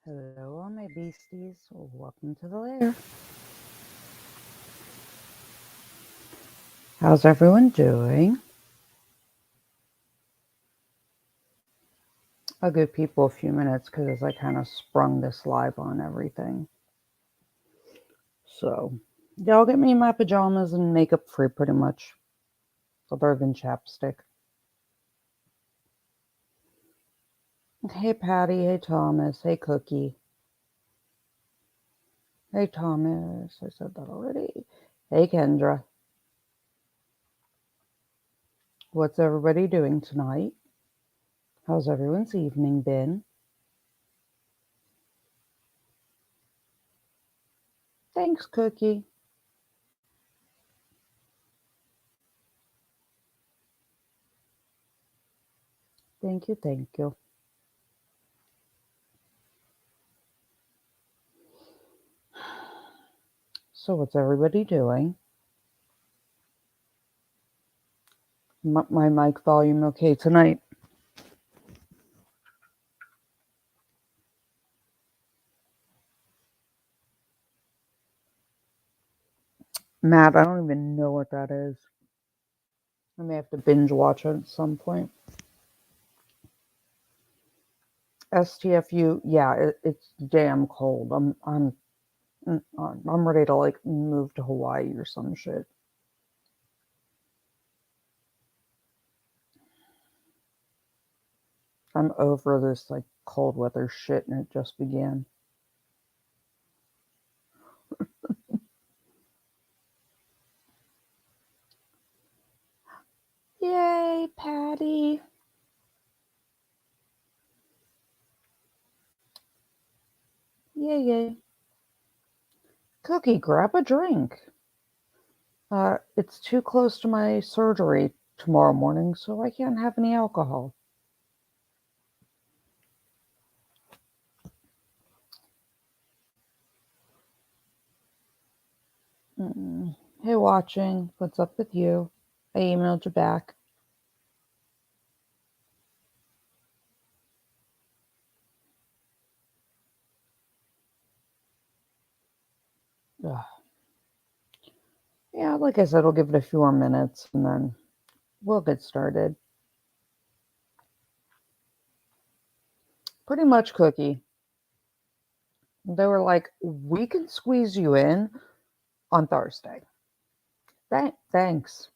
Hello, all my beasties. Welcome to the lair. How's everyone doing? I'll give people a few minutes because I kind of sprung this live on everything. So, y'all get me in my pajamas and makeup free pretty much, other than chapstick. Hey, Patty. Hey, Thomas. Hey, Cookie. Hey, Thomas. I said that already. Hey, Kendra. What's everybody doing tonight? How's everyone's evening been? Thanks, Cookie. Thank you, thank you. So, what's everybody doing? My mic volume okay tonight? Matt, I don't even know what that is. I may have to binge watch it at some point. STFU, yeah, it's damn cold. I'm ready to like move to Hawaii or some shit. I'm over this like cold weather shit, and it just began. Yay, Patty! Yay, yay! Cookie, grab a drink. It's too close to my surgery tomorrow morning, so I can't have any alcohol. Hey, watching. What's up with you? I emailed you back. Ugh. Yeah, like I said, I'll give it a few more minutes and then we'll get started. Pretty much, Cookie. They were like, we can squeeze you in on Thursday. Thanks.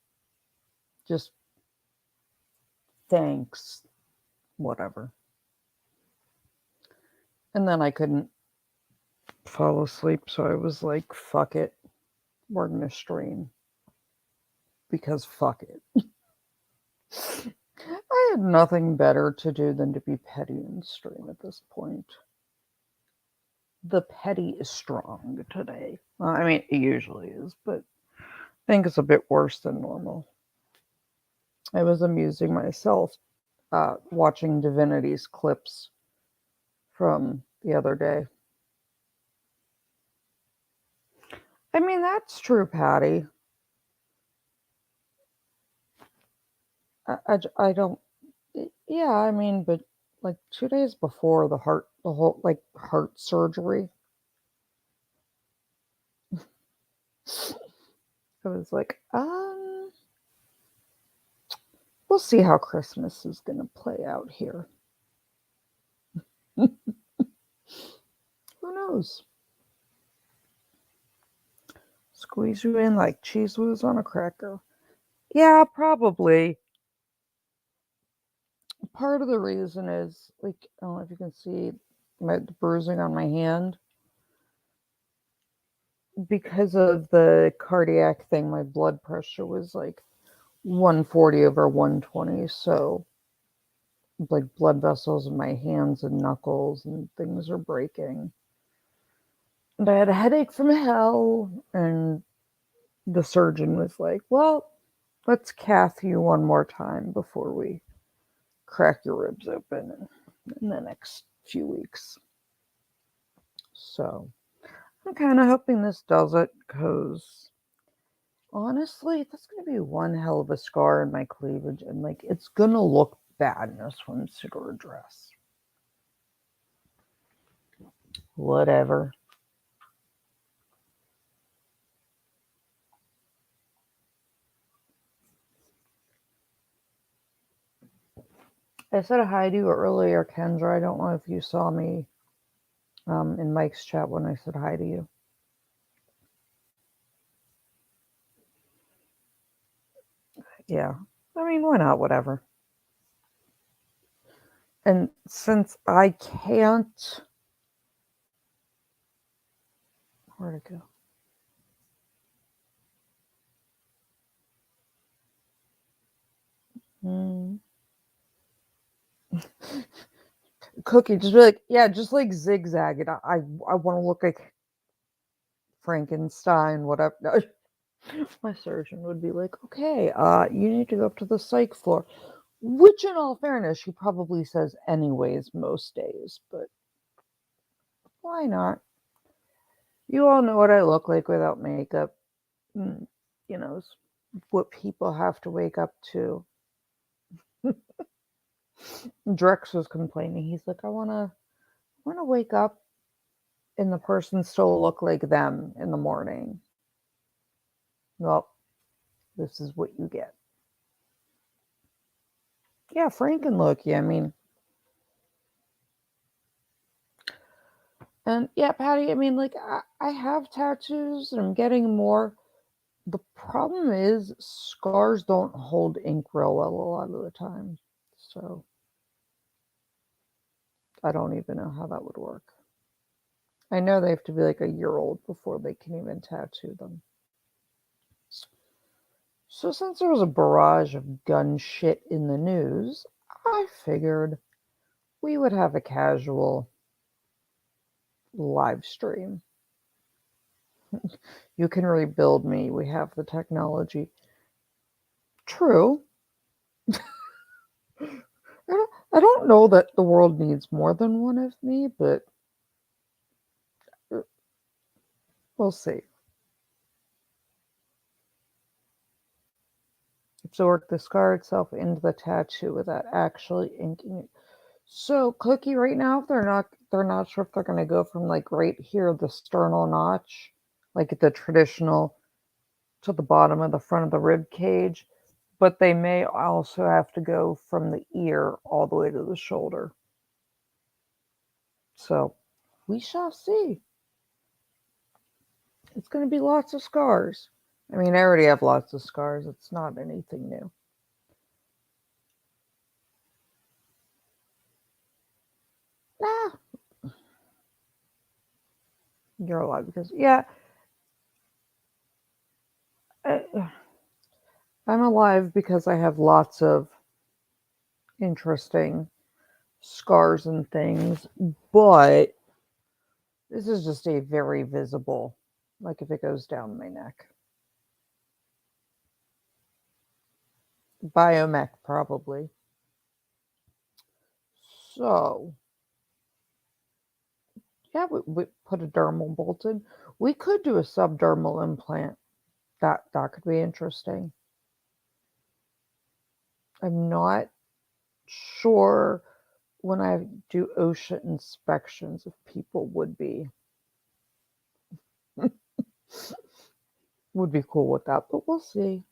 Just thanks. Whatever. And then I couldn't fall asleep, so I was like, fuck it. We're going to stream. Because fuck it. I had nothing better to do than to be petty and stream at this point. The petty is strong today. Well, I mean, it usually is, but I think it's a bit worse than normal. I was amusing myself watching Divinity's clips from the other day. I mean, that's true, Patty. I don't. Yeah, I mean, but like 2 days before the whole like heart surgery, I was like, we'll see how Christmas is going to play out here. Who knows? Squeeze you in like cheese whiz on a cracker. Yeah, probably. Part of the reason is like I don't know if you can see the bruising on my hand because of the cardiac thing. My blood pressure was like 140 over 120, so like blood vessels in my hands and knuckles and things are breaking. And I had a headache from hell, and the surgeon was like, "Well, let's cath you one more time before we crack your ribs open in the next few weeks." So I'm kind of hoping this does it because honestly, that's going to be one hell of a scar in my cleavage, and like it's going to look bad in a swimsuit or a dress. Whatever. I said hi to you earlier, Kendra. I don't know if you saw me in Mike's chat when I said hi to you. Yeah. I mean, why not? Whatever. And since I can't. Where'd it go? Mm. Cookie, just be like, yeah, just like zigzag it. I want to look like Frankenstein, whatever. No. My surgeon would be like, okay, you need to go up to the psych floor. Which, in all fairness, she probably says anyways most days, but why not? You all know what I look like without makeup. Mm, you know, it's what people have to wake up to. Drex was complaining. He's like, I wanna wake up and the person still look like them in the morning. Well, this is what you get. Yeah, Franken look. Yeah, I mean, and yeah, Patty. I mean, like I have tattoos and I'm getting more. The problem is scars don't hold ink real well a lot of the time. So I don't even know how that would work. I know they have to be like a year old before they can even tattoo them. So since there was a barrage of gun shit in the news, I figured we would have a casual live stream. You can rebuild me. We have the technology. True. I don't know that the world needs more than one of me, but we'll see. To work the scar itself into the tattoo without actually inking it. So Cookie, right now, if they're not sure if they're gonna go from like right here, the sternal notch, like the traditional to the bottom of the front of the rib cage, but they may also have to go from the ear all the way to the shoulder. So we shall see. It's going to be lots of scars. I mean, I already have lots of scars. It's not anything new. Nah, you're alive because, yeah, I, I'm alive because I have lots of interesting scars and things, but this is just a very visible, like if it goes down my neck. Biomech, probably. So, yeah, we put a dermal bolt in. We could do a subdermal implant. That could be interesting. I'm not sure when I do OSHA inspections if people would be cool with that, but we'll see.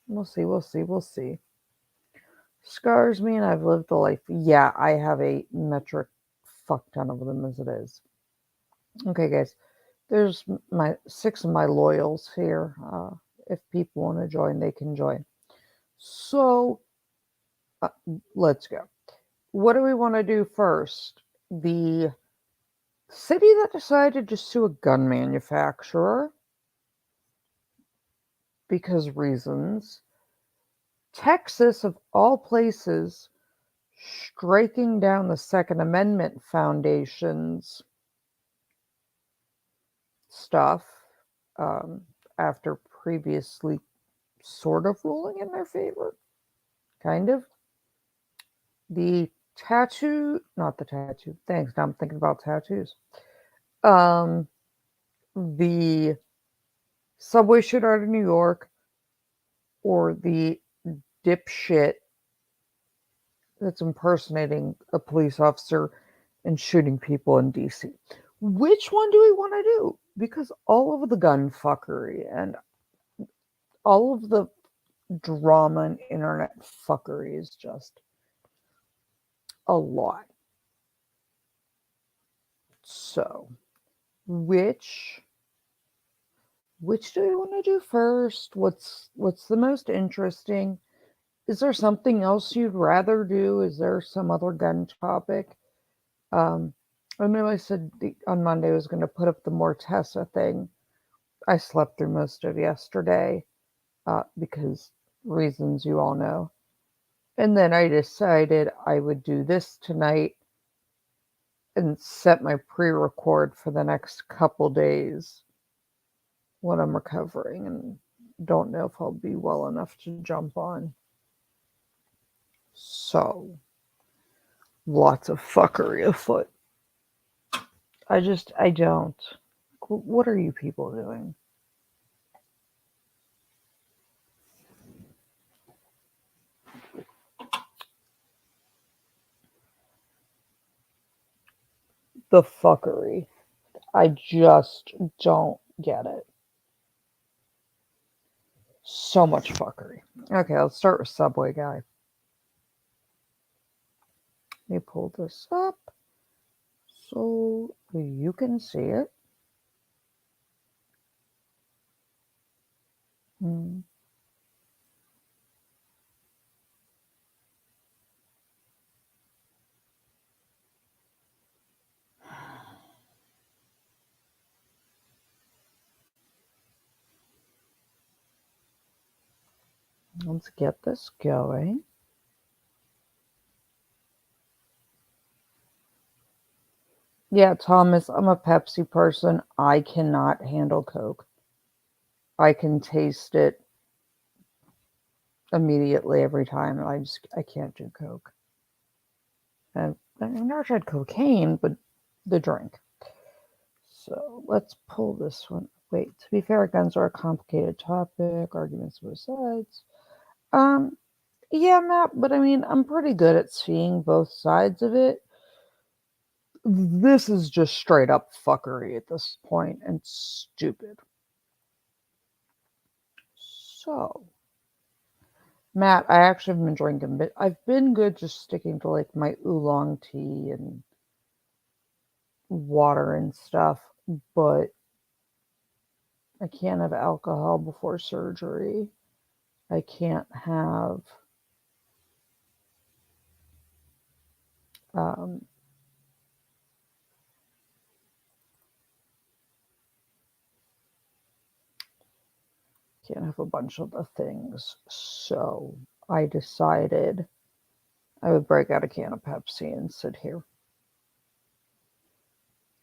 We'll see. Scars mean I've lived a life. Yeah, I have a metric fuck ton of them as it is. Okay, guys, there's my 6 of my loyals here. If people want to join, they can join. So uh, let's go. What do we want to do first? The city that decided to sue a gun manufacturer because reasons. Texas, of all places, striking down the Second Amendment Foundation's stuff um, after previously sort of ruling in their favor. Kind of. The not the tattoo. Thanks. Now I'm thinking about tattoos. Um, the subway shooter out of New York, or the dipshit that's impersonating a police officer and shooting people in DC. Which one do we want to do? Because all of the gun fuckery and all of the drama and internet fuckery is just a lot. So, which do we want to do first? What's the most interesting? Is there something else you'd rather do? Is there some other gun topic? Um, I know I said on Monday I was going to put up the Mortessa thing. I slept through most of yesterday because reasons you all know. And then I decided I would do this tonight and set my pre-record for the next couple days when I'm recovering, and don't know if I'll be well enough to jump on. So, lots of fuckery afoot. I don't. What are you people doing? The fuckery. I just don't get it. So much fuckery. Okay, let's start with Subway Guy. Let me pull this up so you can see it. Let's get this going. Yeah, Thomas, I'm a Pepsi person. I cannot handle Coke. I can taste it immediately every time. I can't do Coke. And I've never tried cocaine, but the drink. So let's pull this one. Wait, to be fair, guns are a complicated topic, arguments both sides. Yeah, Matt, but I mean, I'm pretty good at seeing both sides of it. This is just straight up fuckery at this point and stupid. So, Matt, I actually have been drinking, but I've been good just sticking to like my oolong tea and water and stuff, but I can't have alcohol before surgery. I can't have um, a bunch of the things. So I decided I would break out a can of Pepsi and sit here.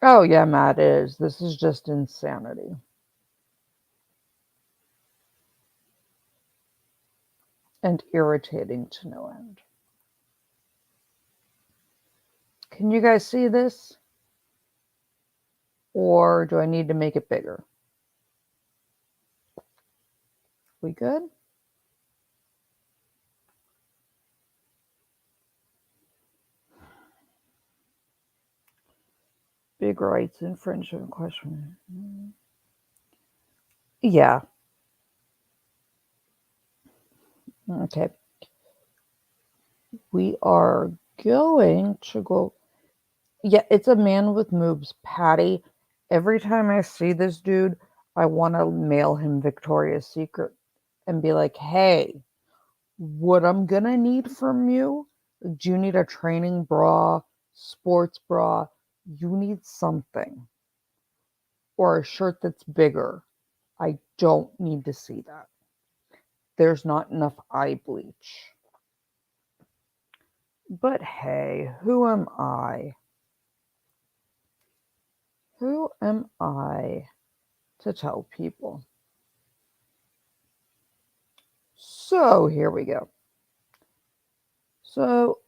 Oh yeah, Matt, it is. This is just insanity. And irritating to no end. Can you guys see this? Or do I need to make it bigger? We good? Big rights infringement question. Yeah. Okay. We are going to go. Yeah, it's a man with moves, Patty. Every time I see this dude, I want to mail him Victoria's Secret and be like, hey, what I'm going to need from you, do you need a training bra, sports bra? You need something. Or a shirt that's bigger. I don't need to see that. There's not enough eye bleach. But hey, who am I? Who am I to tell people? So here we go. So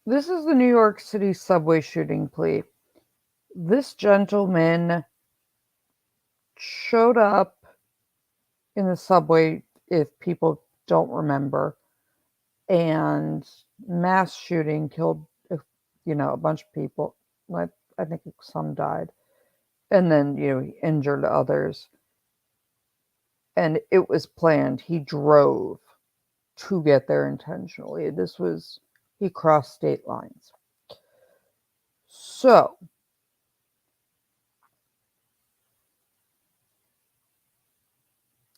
this is the New York City subway shooting plea. This gentleman showed up in the subway, if people don't remember, and mass shooting killed, a bunch of people. I think some died. And then, he injured others. And it was planned. He drove to get there intentionally. He crossed state lines. So,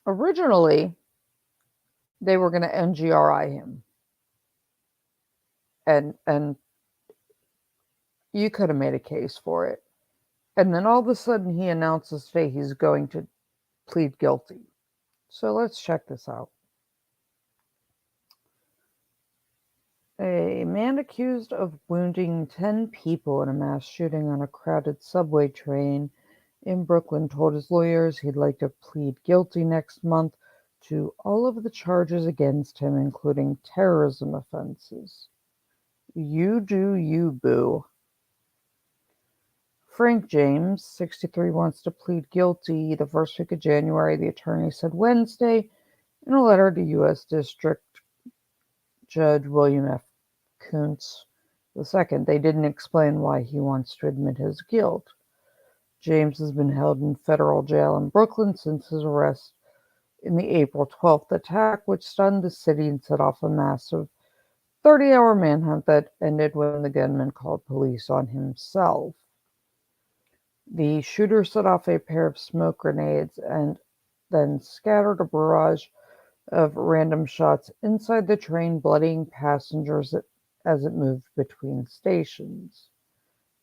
originally, they were going to NGRI him. And you could have made a case for it. And then all of a sudden, he announces today he's going to plead guilty. So let's check this out. A man accused of wounding 10 people in a mass shooting on a crowded subway train in Brooklyn told his lawyers he'd like to plead guilty next month to all of the charges against him, including terrorism offenses. You do you, boo. Frank James, 63, wants to plead guilty the first week of January, the attorney said Wednesday in a letter to U.S. District Judge William F. Kuntz II. They didn't explain why he wants to admit his guilt. James has been held in federal jail in Brooklyn since his arrest in the April 12th attack, which stunned the city and set off a massive 30-hour manhunt that ended when the gunman called police on himself. The shooter set off a pair of smoke grenades and then scattered a barrage of random shots inside the train, bloodying passengers as it moved between stations.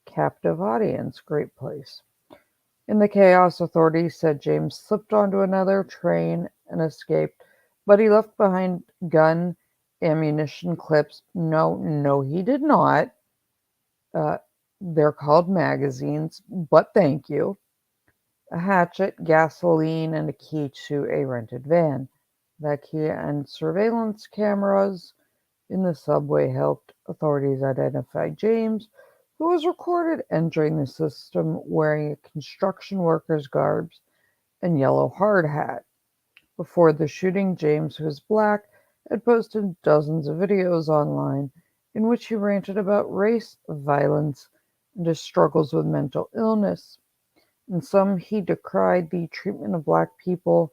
Captive audience, great place. In the chaos, authorities said James slipped onto another train and escaped, but he left behind gun, ammunition clips. No, he did not. They're called magazines, but thank you. A hatchet, gasoline, and a key to a rented van. That key and surveillance cameras in the subway helped authorities identify James, who was recorded entering the system wearing a construction worker's garb and yellow hard hat. Before the shooting, James, who is black, had posted dozens of videos online in which he ranted about race, violence, and his struggles with mental illness. In some, he decried the treatment of black people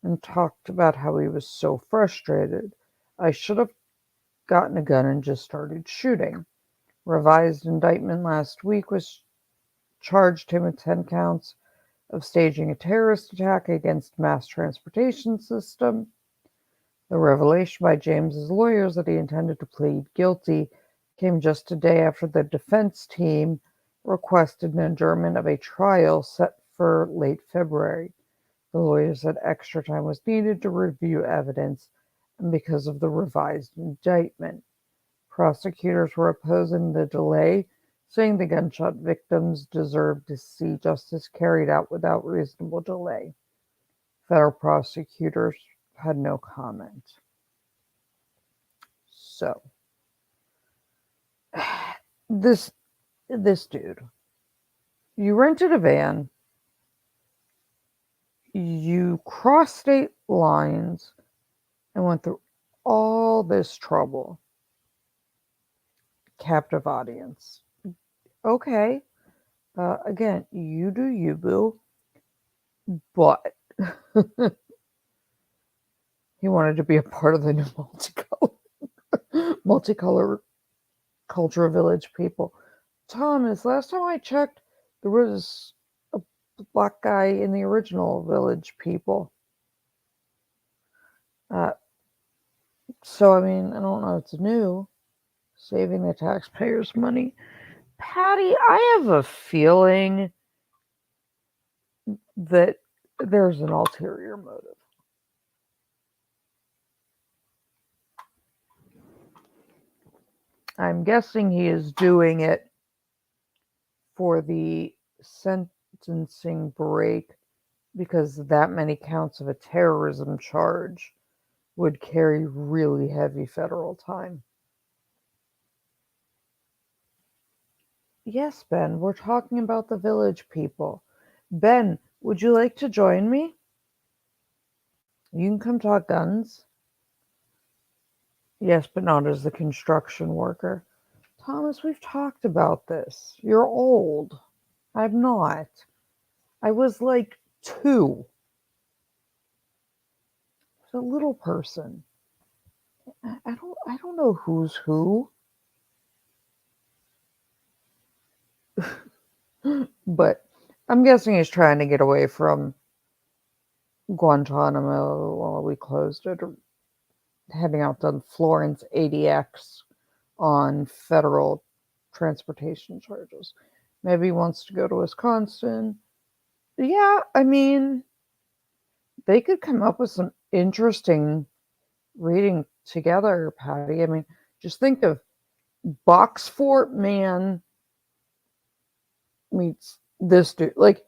and talked about how he was so frustrated. I should have gotten a gun and just started shooting. Revised indictment last week charged him with 10 counts of staging a terrorist attack against mass transportation system. The revelation by James's lawyers that he intended to plead guilty came just a day after the defense team requested an adjournment of a trial set for late February. The lawyers said extra time was needed to review evidence and because of the revised indictment. Prosecutors were opposing the delay, saying the gunshot victims deserved to see justice carried out without reasonable delay. Federal prosecutors had no comment. So, this dude, you rented a van, you crossed state lines, and went through all this trouble. Captive audience. Okay. Again, you do you, boo. But he wanted to be a part of the new multicolor culture village people. Thomas, last time I checked, there was a black guy in the original village people. So, I mean, I don't know if it's new. Saving the taxpayers' money. Patty, I have a feeling that there's an ulterior motive. I'm guessing he is doing it for the sentencing break because that many counts of a terrorism charge would carry really heavy federal time. Yes, Ben, we're talking about the village people. Ben, would you like to join me? You can come talk guns. Yes, but not as the construction worker. Thomas, we've talked about this. You're old. I'm not. I was like 2. I was a little person. I don't know who's who, but I'm guessing he's trying to get away from Guantanamo while we closed it, or heading out to Florence ADX on federal transportation charges. Maybe he wants to go to Wisconsin. Yeah, I mean, they could come up with some interesting reading together, Patty. I mean, just think of Box Fort Man meets this dude. Like,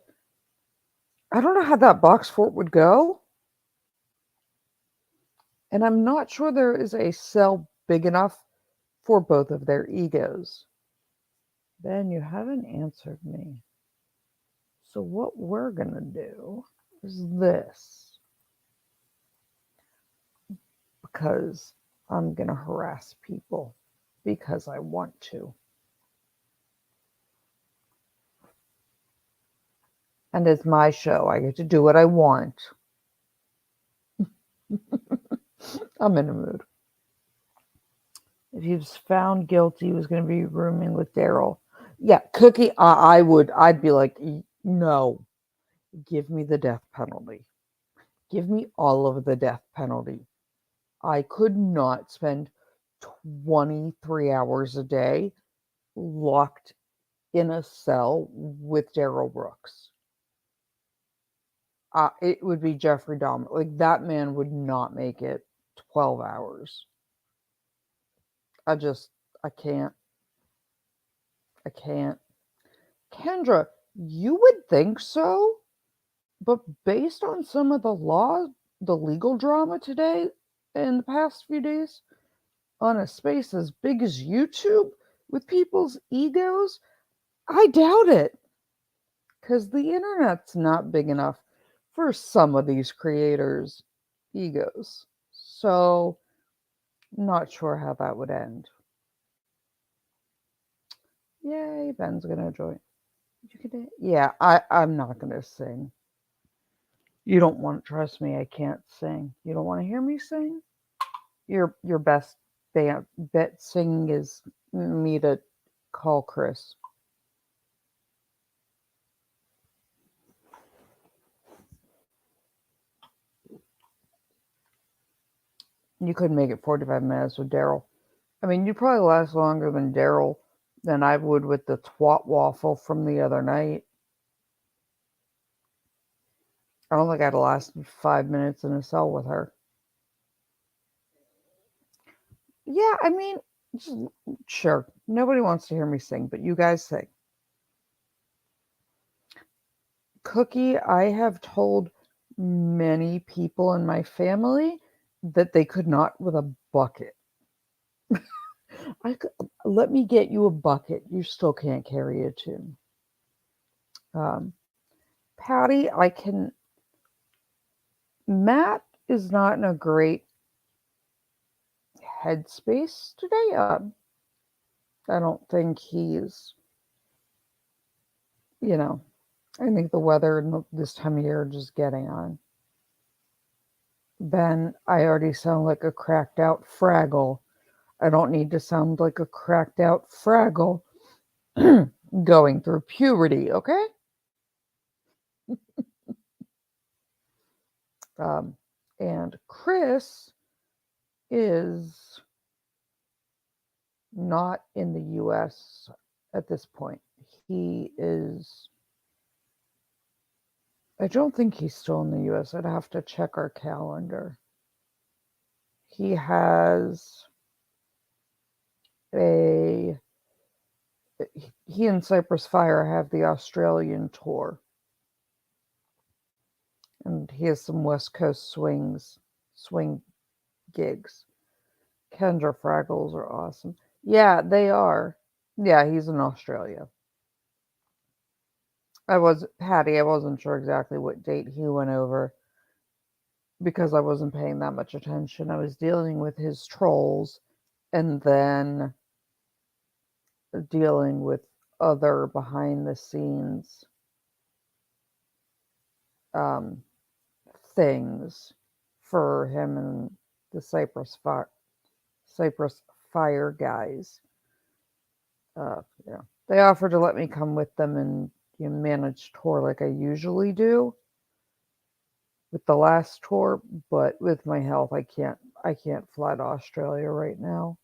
I don't know how that Box Fort would go. And I'm not sure there is a cell big enough for both of their egos. Ben, you haven't answered me. So what we're going to do is this. Because I'm going to harass people. Because I want to. And it's my show. I get to do what I want. I'm in a mood. If he was found guilty, he was going to be rooming with Daryl. Yeah, Cookie, I'd be like, no, give me the death penalty. Give me all of the death penalty. I could not spend 23 hours a day locked in a cell with Daryl Brooks. It would be Jeffrey Dahmer. Like, that man would not make it 12 hours. I can't. I can't. Kendra, you would think so, but based on some of the legal drama today in the past few days, on a space as big as YouTube with people's egos, I doubt it. Because the internet's not big enough for some of these creators' egos. So, not sure how that would end. Yay, Ben's gonna join. Yeah, I'm not gonna sing. You don't want to trust me. I can't sing. You don't want to hear me sing. Your best bet singing is me to call Chris. You couldn't make it 45 minutes with Daryl. I mean, you'd probably last longer than Daryl than I would with the twat waffle from the other night. I don't think I'd last 5 minutes in a cell with her. Yeah, I mean, sure. Nobody wants to hear me sing, but you guys sing. Cookie, I have told many people in my family that they could not with a bucket. Let me get you a bucket. You still can't carry a tune. Patty, Matt is not in a great headspace today. I don't think he's, I think the weather and this time of year are just getting on. Ben, I already sound like a cracked out Fraggle. I don't need to sound like a cracked out Fraggle going through puberty, okay? And Chris is not in the US at this point. He is, I don't think he's still in the US. I'd have to check our calendar. He has he and Cypress Fire have the Australian tour. And he has some West Coast swing gigs. Kendra Fraggles are awesome. Yeah, they are. Yeah, he's in Australia. Patty, I wasn't sure exactly what date he went over because I wasn't paying that much attention. I was dealing with his trolls, and then dealing with other behind the scenes um, things for him and the Cypress Fire guys. Yeah, they offered to let me come with them and manage tour like I usually do with the last tour, but with my health, I can't fly to Australia right now.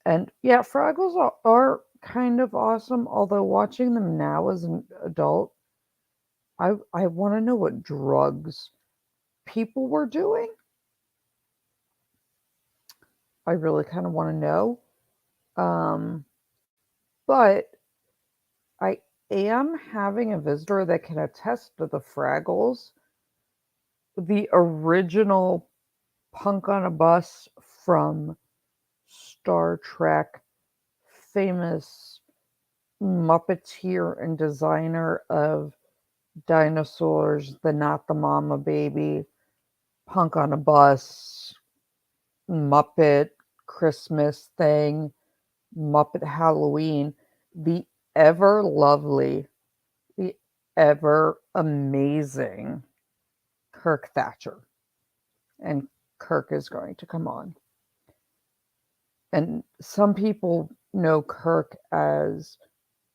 And yeah, Fraggles are kind of awesome. Although watching them now as an adult, I want to know what drugs people were doing. I really kind of want to know. Um, but I am having a visitor that can attest to the Fraggles, the original punk on a bus from Star Trek, famous Muppeteer and designer of dinosaurs, the Not the Mama Baby, Punk on a Bus, Muppet Christmas thing, Muppet Halloween, the ever lovely, the ever amazing Kirk Thatcher. And Kirk is going to come on. And some people know Kirk as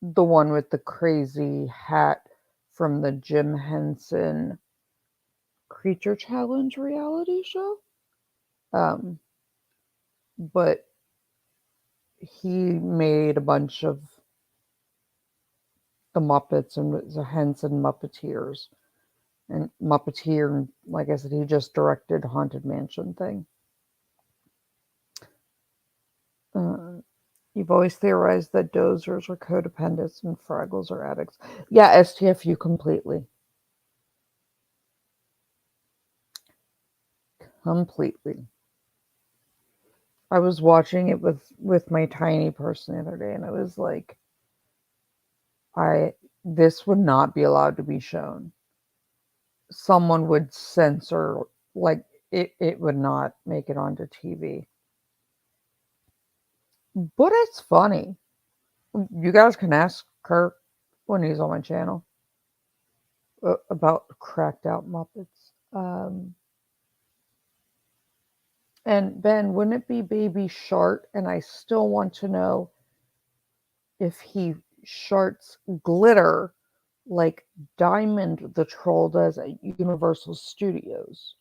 the one with the crazy hat from the Jim Henson Creature Challenge reality show. Um, but he made a bunch of the Muppets and was a Henson Muppeteers. And Muppeteer, like I said, he just directed Haunted Mansion thing. Uh, you've always theorized that dozers are codependents and Fraggles are addicts. Yeah, STFU completely. Completely. I was watching it with my tiny person the other day, and it was like, I this would not be allowed to be shown. Someone would censor, like it would not make it onto TV. But it's funny. You guys can ask Kurt when he's on my channel about cracked out Muppets. And Ben, wouldn't it be Baby Shart? And I still want to know if he sharts glitter like Diamond the Troll does at Universal Studios.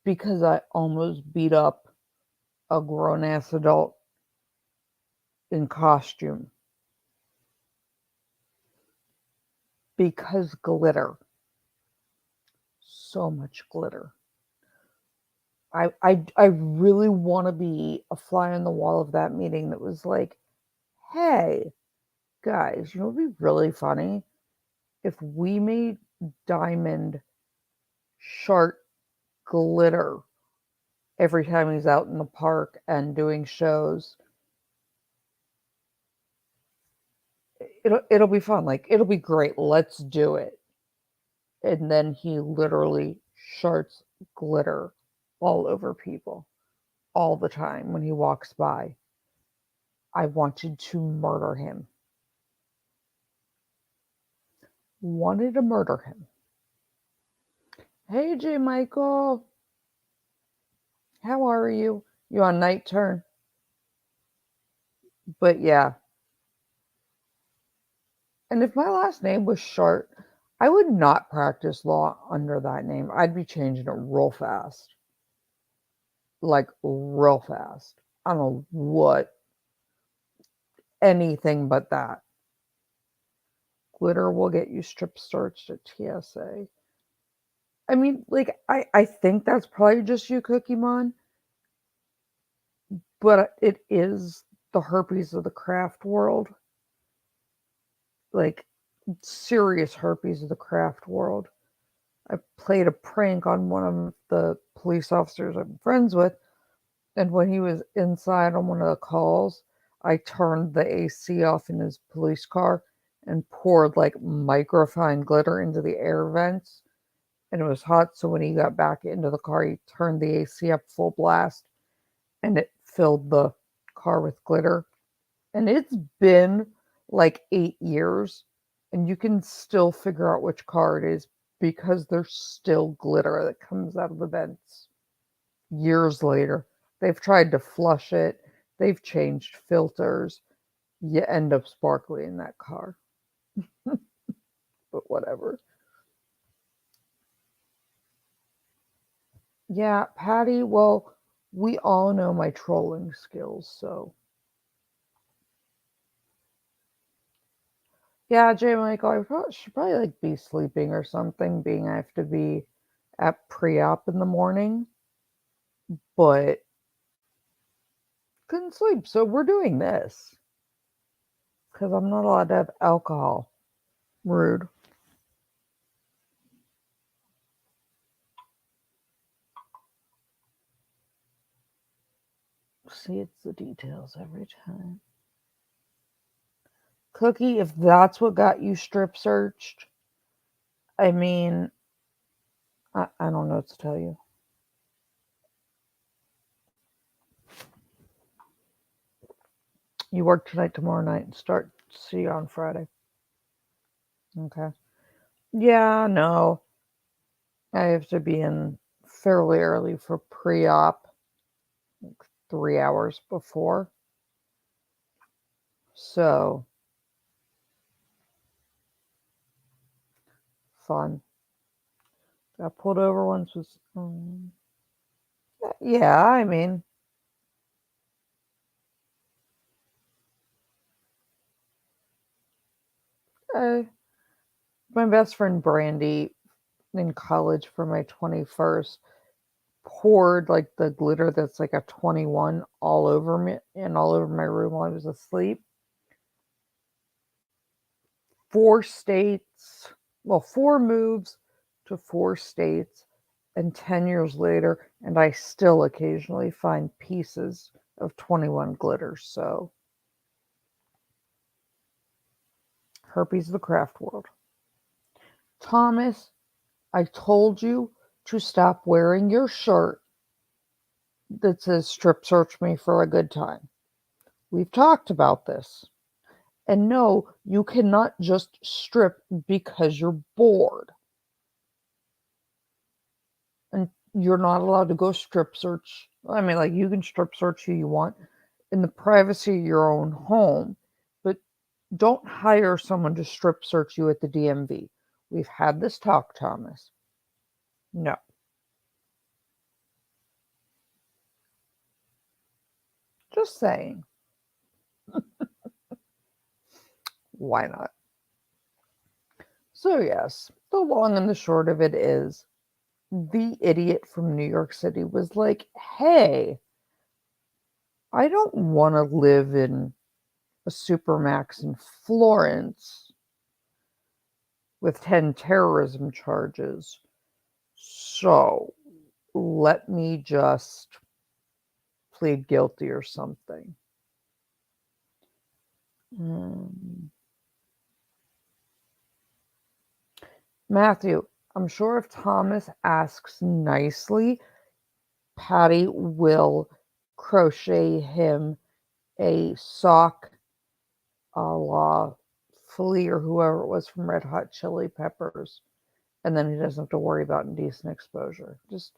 Because I almost beat up a grown ass adult in costume. Because glitter. So much glitter. I really want to be a fly on the wall of that meeting that was like, hey, guys, it would be really funny if we made Diamond shart glitter every time he's out in the park and doing shows. It'll be fun. Like, it'll be great. Let's do it. And then he literally sharts glitter all over people all the time when he walks by. I wanted to murder him. Wanted to murder him. Hey, J. Michael. How are you? You on night turn? But yeah. And if my last name was Shart, I would not practice law under that name. I'd be changing it real fast. Like, real fast. I don't know what. Anything but that. Glitter will get you strip searched at TSA. I mean, like, I think that's probably just you, Cookie Mon. But it is the herpes of the craft world. Like, serious herpes of the craft world. I played a prank on one of the police officers I'm friends with, and when he was inside on one of the calls, I turned the AC off in his police car and poured like microfine glitter into the air vents, and it was hot. So when he got back into the car, he turned the AC up full blast, and it filled the car with glitter. And it's been like 8 years, and you can still figure out which car it is because there's still glitter that comes out of the vents years later. They've tried to flush it, they've changed filters. You end up sparkly in that car, but whatever. Yeah, Patty, well, we all know my trolling skills, so yeah, J. Michael, should probably like be sleeping or something, being I have to be at pre-op in the morning, but couldn't sleep, so we're doing this because I'm not allowed to have alcohol. Rude. See, it's the details every time. Cookie, if that's what got you strip searched, I mean, I don't know what to tell you. You work tonight, tomorrow night, and see you on Friday. Okay. Yeah, no. I have to be in fairly early for pre-op, like 3 hours before. So fun. Got pulled over once was yeah, I mean, uh, my best friend Brandy in college for my 21st poured like the glitter that's like a 21 all over me and all over my room while I was asleep. 4 states, well, 4 moves to 4 states, and 10 years later, and I still occasionally find pieces of 21 glitter. So, herpes of the craft world. Thomas, I told you to stop wearing your shirt that says strip search me for a good time. We've talked about this. And no, you cannot just strip because you're bored. And you're not allowed to go strip search. I mean, like, you can strip search who you want in the privacy of your own home, but don't hire someone to strip search you at the DMV. We've had this talk, Thomas. No, just saying. Why not? So, yes, the long and the short of it is the idiot from New York City was like, hey, I don't want to live in a supermax in Florence with 10 terrorism charges. So let me just plead guilty or something. Hmm. Matthew, I'm sure if Thomas asks nicely, Patty will crochet him a sock a la Flea or whoever it was from Red Hot Chili Peppers, and then he doesn't have to worry about indecent exposure. Just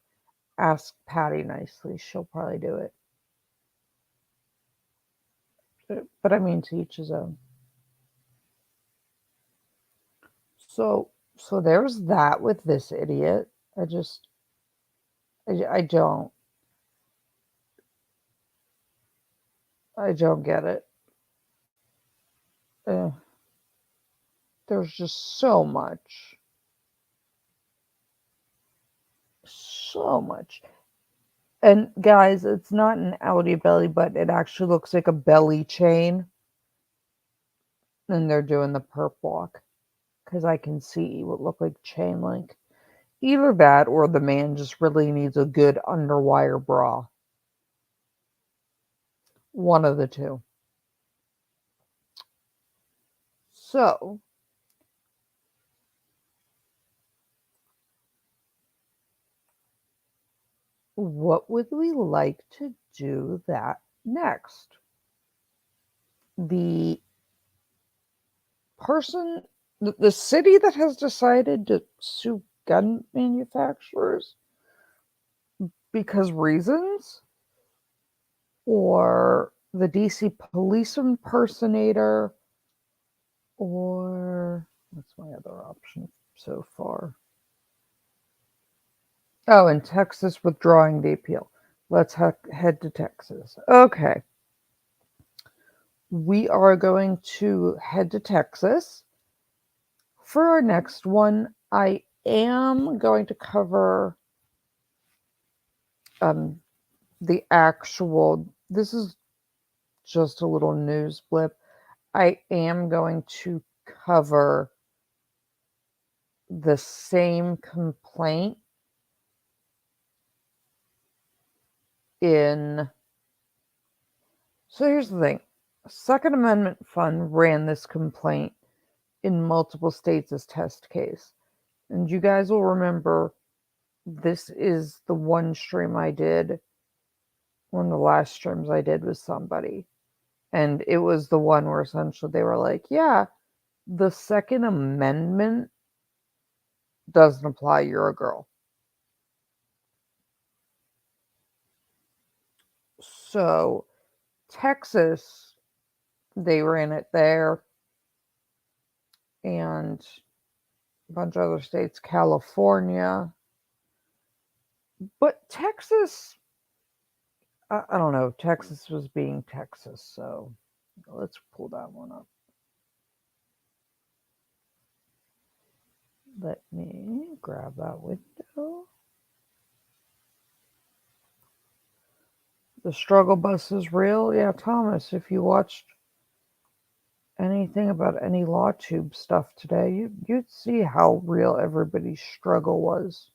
ask Patty nicely. She'll probably do it. But I mean, to each his own. So there's that with this idiot. I just, I don't, I don't get it. Uh, there's just so much. And guys, it's not an Audi belly button. It actually looks like a belly chain. And they're doing the perp walk because I can see what look like chain link. Either that or the man just really needs a good underwire bra. One of the two. So, what would we like to do that next? the the city that has decided to sue gun manufacturers because reasons, or the DC police impersonator, or what's my other option so far? Oh, and Texas withdrawing the appeal. Let's head to Texas. Okay. We are going to head to Texas. For our next one, I am going to cover the actual, this is just a little news blip. I am going to cover the same complaint in. So here's the thing. Second Amendment Fund ran this complaint in multiple states as test case. And you guys will remember this is the one stream I did, one of the last streams I did with somebody. And it was the one where essentially they were like, yeah, the Second Amendment doesn't apply, you're a girl. So Texas, they ran it there, and a bunch of other states, California. But Texas, I don't know, Texas was being Texas, so let's pull that one up. Let me grab that window. The struggle bus is real. Yeah, Thomas, if you watched anything about any LawTube stuff today, you'd see how real everybody's struggle was.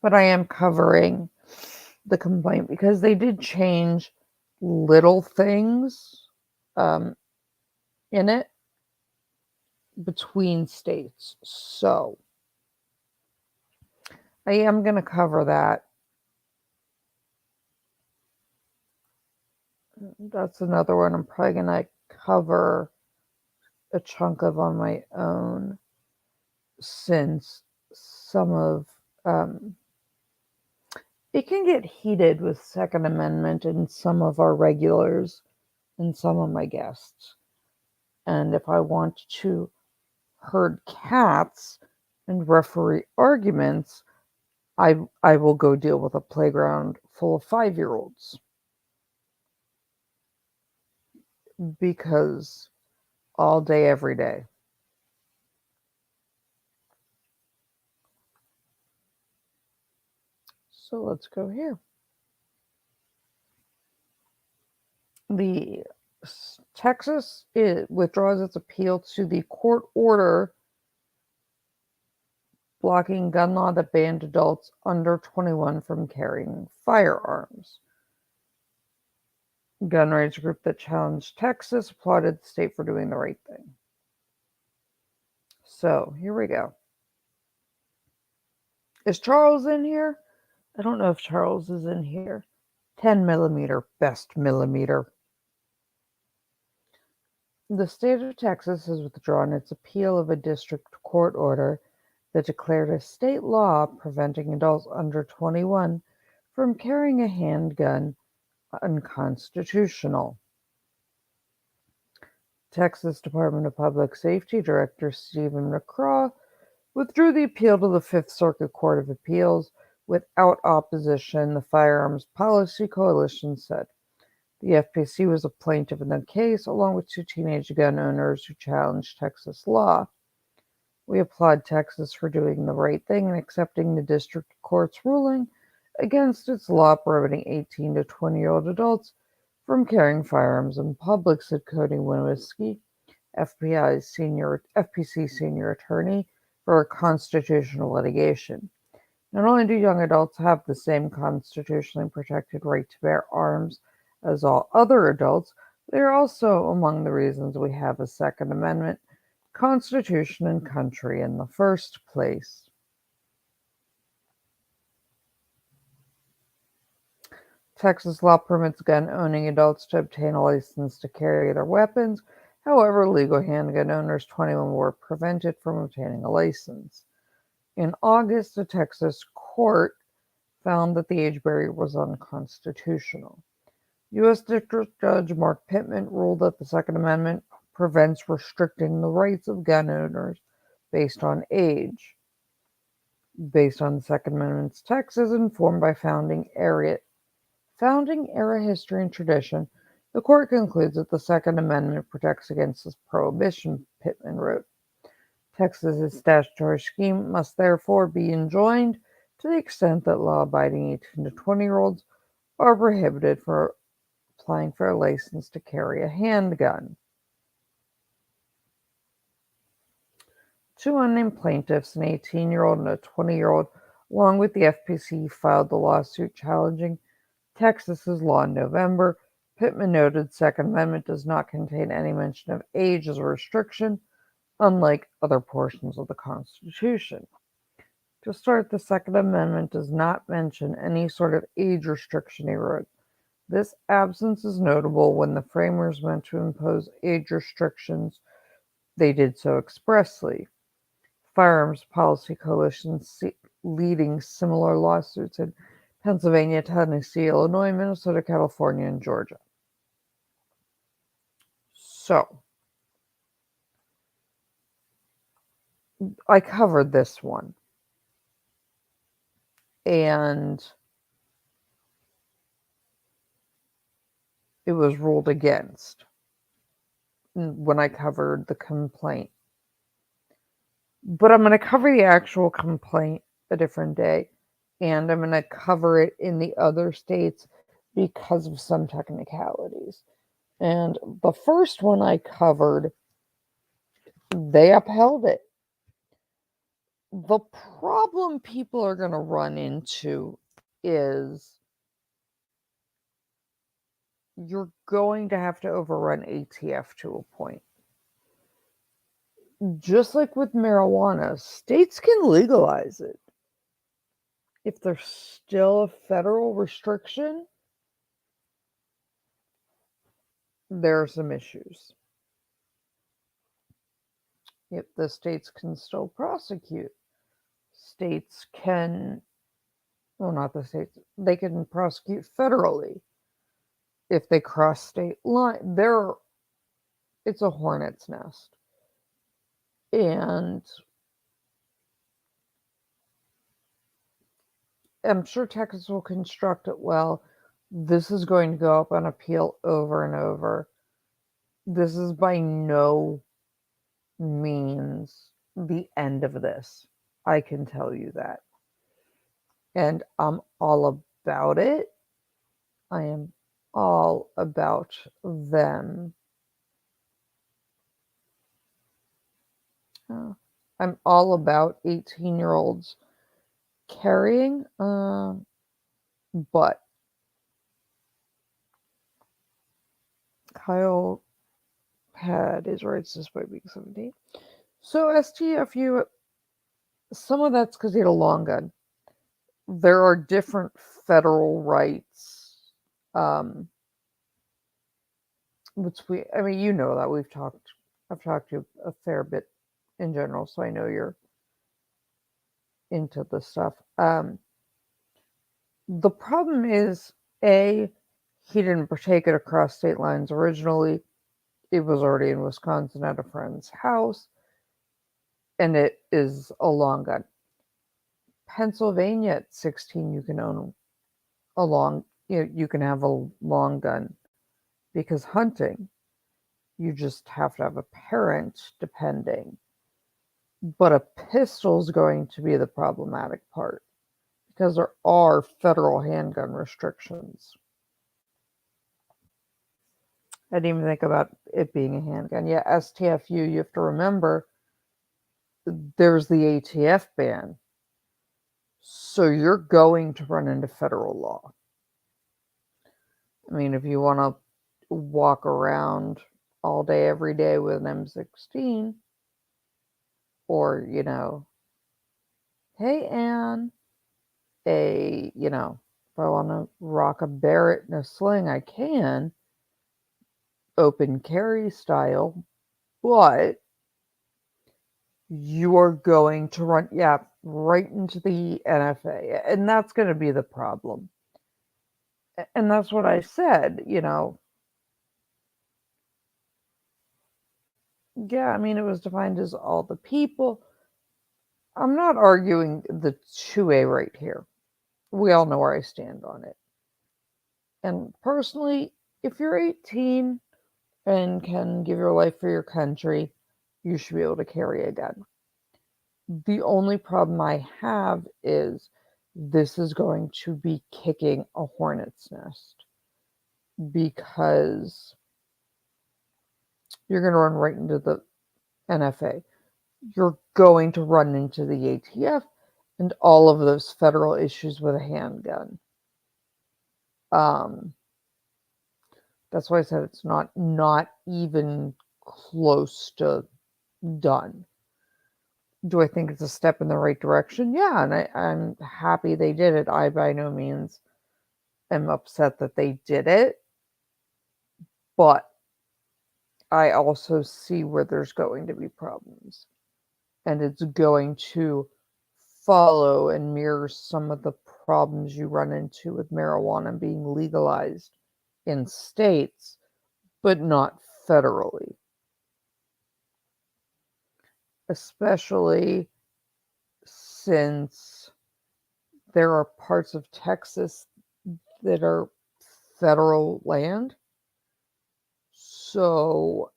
But I am covering the complaint because they did change little things in it between states. So I am going to cover that. That's another one I'm probably going to cover a chunk of on my own, since some of it can get heated with Second Amendment and some of our regulars and some of my guests. And if I want to herd cats and referee arguments, I will go deal with a playground full of 5-year-olds. Because all day, every day. So let's go here. The Texas withdraws its appeal to the court order blocking gun law that banned adults under 21 from carrying firearms. Gun rights group that challenged Texas applauded the state for doing the right thing. So here we go. Is Charles in here? I don't know if Charles is in here. 10 millimeter, best millimeter. The state of Texas has withdrawn its appeal of a district court order that declared a state law preventing adults under 21 from carrying a handgun unconstitutional. Texas Department of Public Safety Director Stephen McCraw withdrew the appeal to the Fifth Circuit Court of Appeals without opposition, the Firearms Policy Coalition said. The FPC was a plaintiff in the case, along with 2 teenage gun owners who challenged Texas law. We applaud Texas for doing the right thing and accepting the district court's ruling against its law prohibiting 18 to 20-year-old adults from carrying firearms in public, said Cody Winooski, FPC senior attorney for constitutional litigation. Not only do young adults have the same constitutionally protected right to bear arms as all other adults, they are also among the reasons we have a Second Amendment, Constitution, and country in the first place. Texas law permits gun-owning adults to obtain a license to carry their weapons. However, legal handgun owners 21 were prevented from obtaining a license. In August, a Texas court found that the age barrier was unconstitutional. U.S. District Judge Mark Pittman ruled that the Second Amendment prevents restricting the rights of gun owners based on age. Based on the Second Amendment's text as informed by founding-era history and tradition, the court concludes that the Second Amendment protects against this prohibition, Pittman wrote. Texas's statutory scheme must therefore be enjoined to the extent that law-abiding 18 to 20-year-olds are prohibited from applying for a license to carry a handgun. Two unnamed plaintiffs, an 18-year-old and a 20-year-old, along with the FPC, filed the lawsuit challenging Texas's law in November. Pittman noted the Second Amendment does not contain any mention of age as a restriction, unlike other portions of the Constitution. To start, the Second Amendment does not mention any sort of age restriction, he wrote. This absence is notable when the framers meant to impose age restrictions. They did so expressly. Firearms policy coalitions leading similar lawsuits in Pennsylvania, Tennessee, Illinois, Minnesota, California, and Georgia. So, I covered this one. And it was ruled against when I covered the complaint. But I'm going to cover the actual complaint a different day, and I'm going to cover it in the other states because of some technicalities. And the first one I covered, they upheld it. The problem people are going to run into is you're going to have to overrun ATF to a point. Just like with marijuana, states can legalize it. If there's still a federal restriction, there are some issues. If the states can still prosecute, states can, well, not the states, they can prosecute federally if they cross state line. It's a hornet's nest. And I'm sure Texas will construct it well. This is going to go up on appeal over and over. This is by no means the end of this. I can tell you that. And I'm all about it. I am all about them. I'm all about 18-year-olds carrying, but Kyle had his rights despite being 17. So STFU, some of that's because he had a long gun. There are different federal rights, you know that I've talked to you a fair bit in general, so I know you're into this stuff. The problem is, A, he didn't take it across state lines originally. It was already in Wisconsin at a friend's house, and it is a long gun. Pennsylvania at 16, you can own you can have a long gun because hunting, you just have to have a parent depending. But a pistol is going to be the problematic part because there are federal handgun restrictions. I didn't even think about it being a handgun. Yeah, STFU, you have to remember there's the ATF ban. So you're going to run into federal law. I mean, if you want to walk around all day, every day with an M16, or, hey, Anne, a, If I want to rock a Barrett and a sling, I can, open carry style, but you're going to run, yeah, right into the NFA. And that's going to be the problem. And that's what I said, Yeah, I mean, it was defined as all the people. I'm not arguing the 2A right here. We all know where I stand on it. And personally, if you're 18 and can give your life for your country, you should be able to carry a gun. The only problem I have is this is going to be kicking a hornet's nest because you're going to run right into the NFA. You're going to run into the ATF and all of those federal issues with a handgun. That's why I said it's not even close to done. Do I think it's a step in the right direction? Yeah, and I'm happy they did it. I by no means am upset that they did it, but I also see where there's going to be problems. And it's going to follow and mirror some of the problems you run into with marijuana being legalized in states, but not federally. Especially since there are parts of Texas that are federal land. So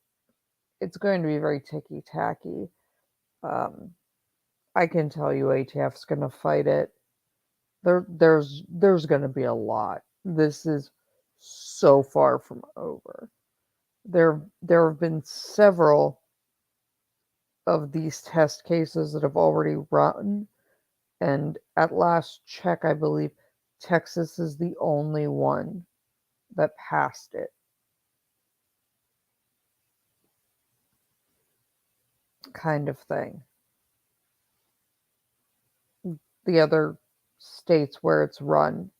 it's going to be very ticky-tacky. I can tell you ATF's going to fight it. There's going to be a lot. This is so far from over. There have been several of these test cases that have already run, and at last check, I believe Texas is the only one that passed it. Kind of thing. The other states where it's run,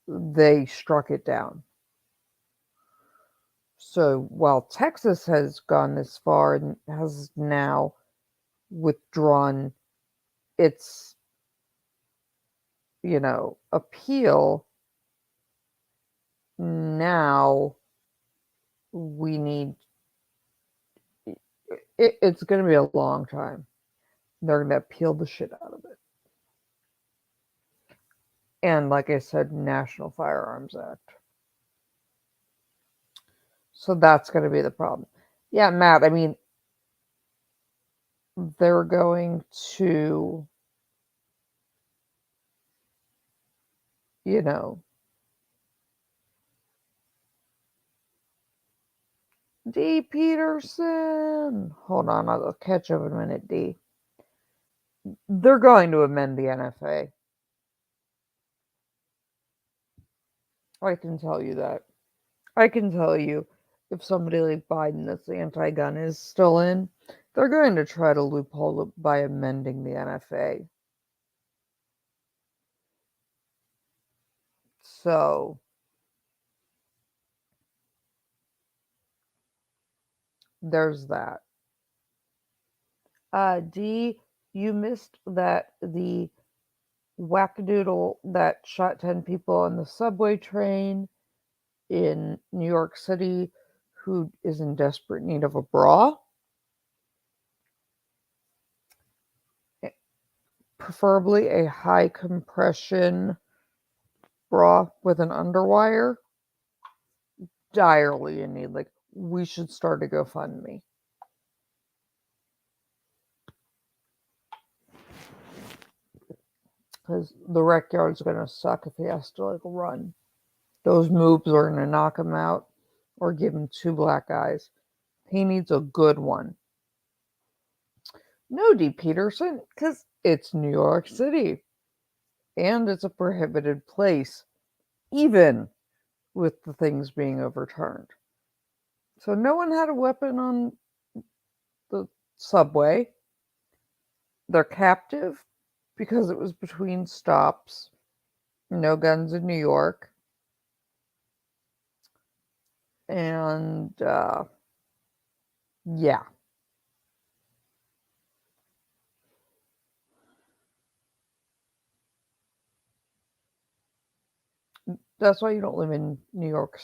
they struck it down. So while Texas has gone this far and has now withdrawn its, appeal, now we need, it's going to be a long time. They're going to appeal the shit out of it. And like I said, National Firearms Act. So that's going to be the problem. Yeah, Matt, I mean, they're going to, D. Peterson. Hold on, I'll catch up in a minute, D. They're going to amend the NFA. I can tell you that. I can tell you if somebody like Biden that's anti-gun is still in, they're going to try to loophole it by amending the NFA. So there's that. D, you missed that the wackadoodle that shot 10 people on the subway train in New York City who is in desperate need of a bra, preferably a high compression bra with an underwire, direly in need. Like, we should start a GoFundMe. Because the rec yard's going to suck if he has to, like, run. Those moves are going to knock him out or give him 2 black eyes. He needs a good one. No, D. Peterson, because it's New York City. And it's a prohibited place, even with the things being overturned. So no one had a weapon on the subway. They're captive because it was between stops. No guns in New York. And yeah, that's why you don't live in New York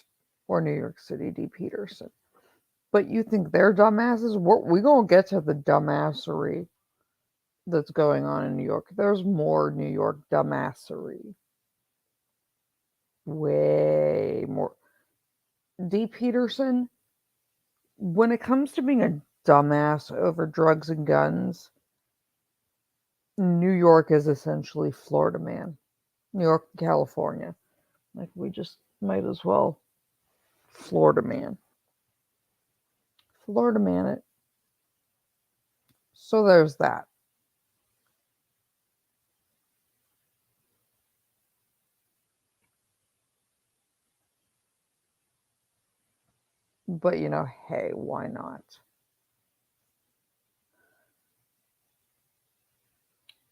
or New York City, D. Peterson. But you think they're dumbasses? We gonna get to the dumbassery that's going on in New York. There's more New York dumbassery. Way more. D. Peterson, when it comes to being a dumbass over drugs and guns, New York is essentially Florida man. New York, California. Like, we just might as well Florida man. Florida man it. So there's that. But hey, why not?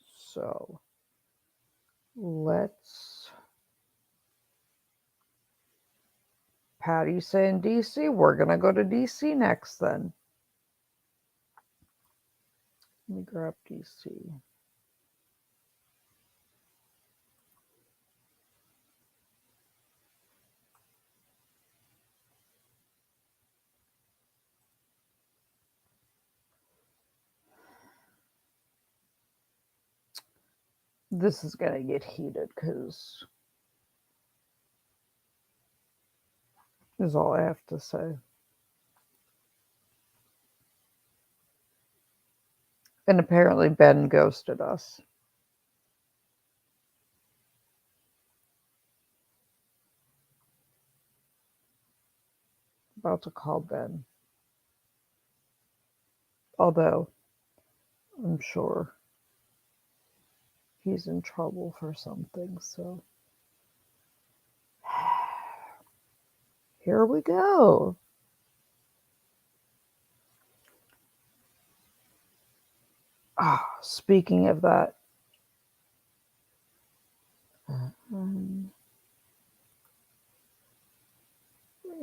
So let's. Patty's saying DC. We're gonna go to DC next then. Let me grab DC. This is gonna get heated because is all I have to say. And apparently Ben ghosted us. About to call Ben. Although I'm sure he's in trouble for something, so here we go. Speaking of that, let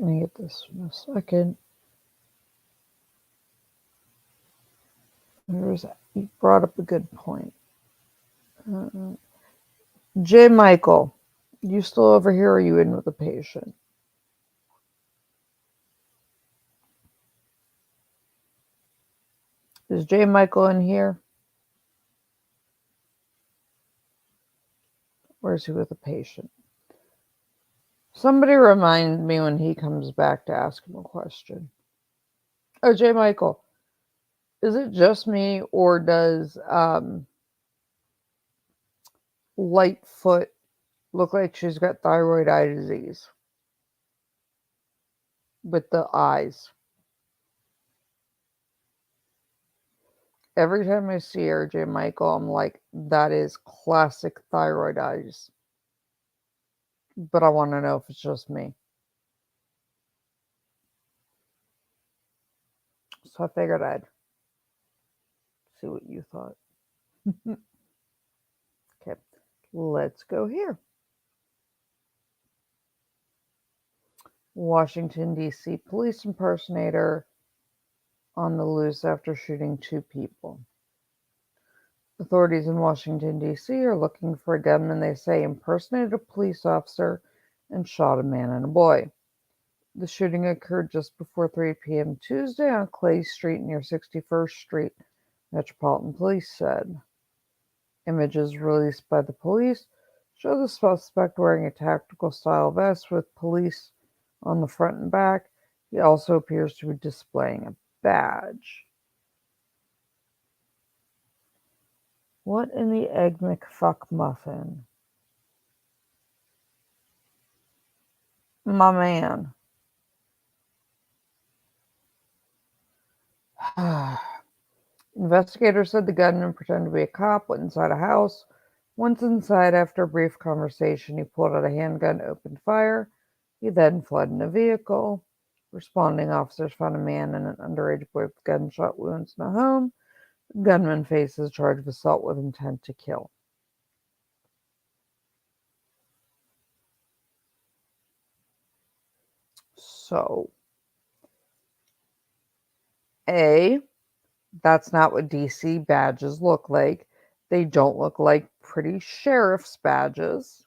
me get this in a second. You brought up a good point. J. Michael, you still over here or are you in with a patient? Is J. Michael in here? Or is he with a patient? Somebody remind me when he comes back to ask him a question. Oh, J. Michael, is it just me or does Lightfoot look like she's got thyroid eye disease? With the eyes. Every time I see her, J. Michael, I'm like, that is classic thyroid eyes. But I want to know if it's just me. So I figured I'd see what you thought. Okay, let's go here. Washington, D.C. police impersonator on the loose after shooting 2 people. Authorities in Washington, D.C. are looking for a gunman they say impersonated a police officer and shot a man and a boy. The shooting occurred just before 3 p.m. Tuesday on Clay Street near 61st Street, Metropolitan Police said. Images released by the police show the suspect wearing a tactical-style vest with police on the front and back. He also appears to be displaying a badge. What in the egg McFuck muffin? My man. Investigators said the gunman pretended to be a cop, went inside a house. Once inside, after a brief conversation, he pulled out a handgun, opened fire. He then fled in a vehicle. Responding officers found a man and an underage boy with gunshot wounds in a home. The gunman faces a charge of assault with intent to kill. So, A, that's not what DC badges look like. They don't look like pretty sheriff's badges.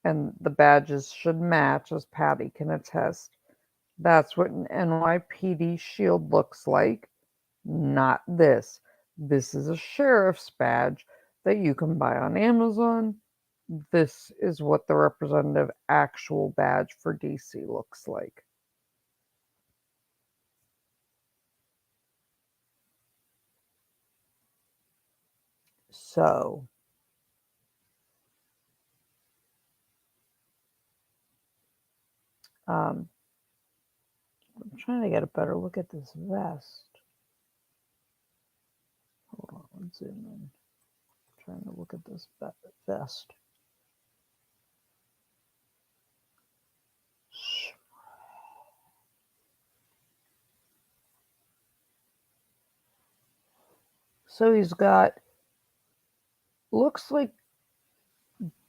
And the badges should match, as Patty can attest. That's what an NYPD shield looks like, not this. This is a sheriff's badge that you can buy on Amazon. This is what the representative actual badge for DC looks like. So, I'm trying to get a better look at this vest. Hold on, let's zoom in. I'm trying to look at this vest. So he's got, looks like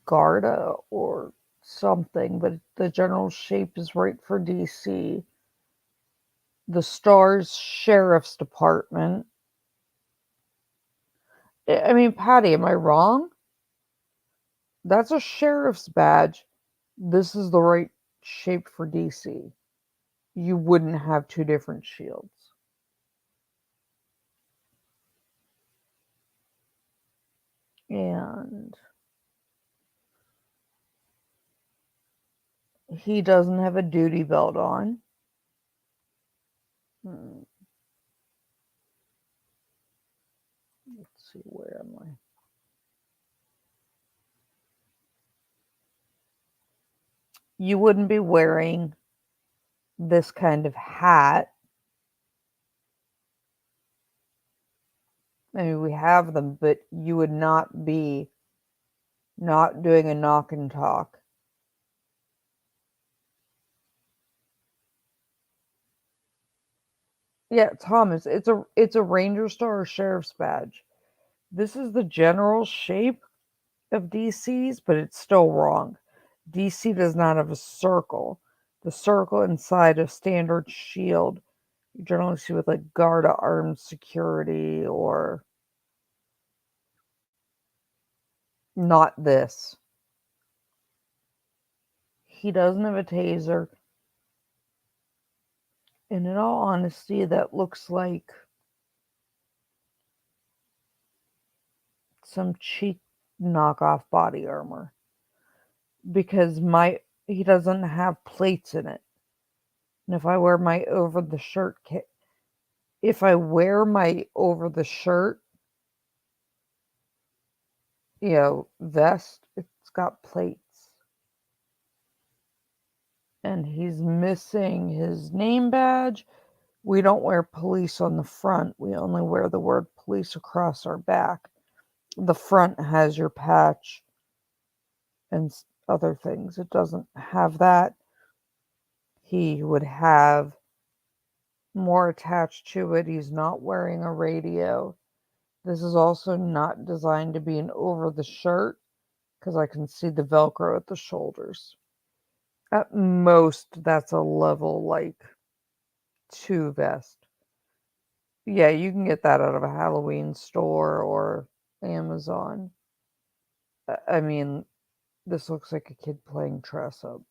Garda or something, but the general shape is right for DC. The stars, Sheriff's Department. I mean, Patty, am I wrong? That's a sheriff's badge. This is the right shape for DC. You wouldn't have two different shields. And he doesn't have a duty belt on. Let's see, where am I? You wouldn't be wearing this kind of hat. I mean, we have them, but you would not be not doing a knock and talk. Yeah, Thomas, it's a Ranger Star or Sheriff's badge. This is the general shape of DC's, but it's still wrong. DC does not have a circle. The circle inside a standard shield you generally see with like Garda armed security or not this. He doesn't have a taser. And in all honesty, that looks like some cheap knockoff body armor. Because he doesn't have plates in it. And if I wear my over the shirt vest, it's got plates. And he's missing his name badge. We don't wear police on the front. We only wear the word police across our back. The front has your patch and other things. It doesn't have that. He would have more attached to it. He's not wearing a radio. This is also not designed to be an over the shirt because I can see the Velcro at the shoulders. At most, that's a level like 2 vest. Yeah, you can get that out of a Halloween store or Amazon. I mean, this looks like a kid playing dress up.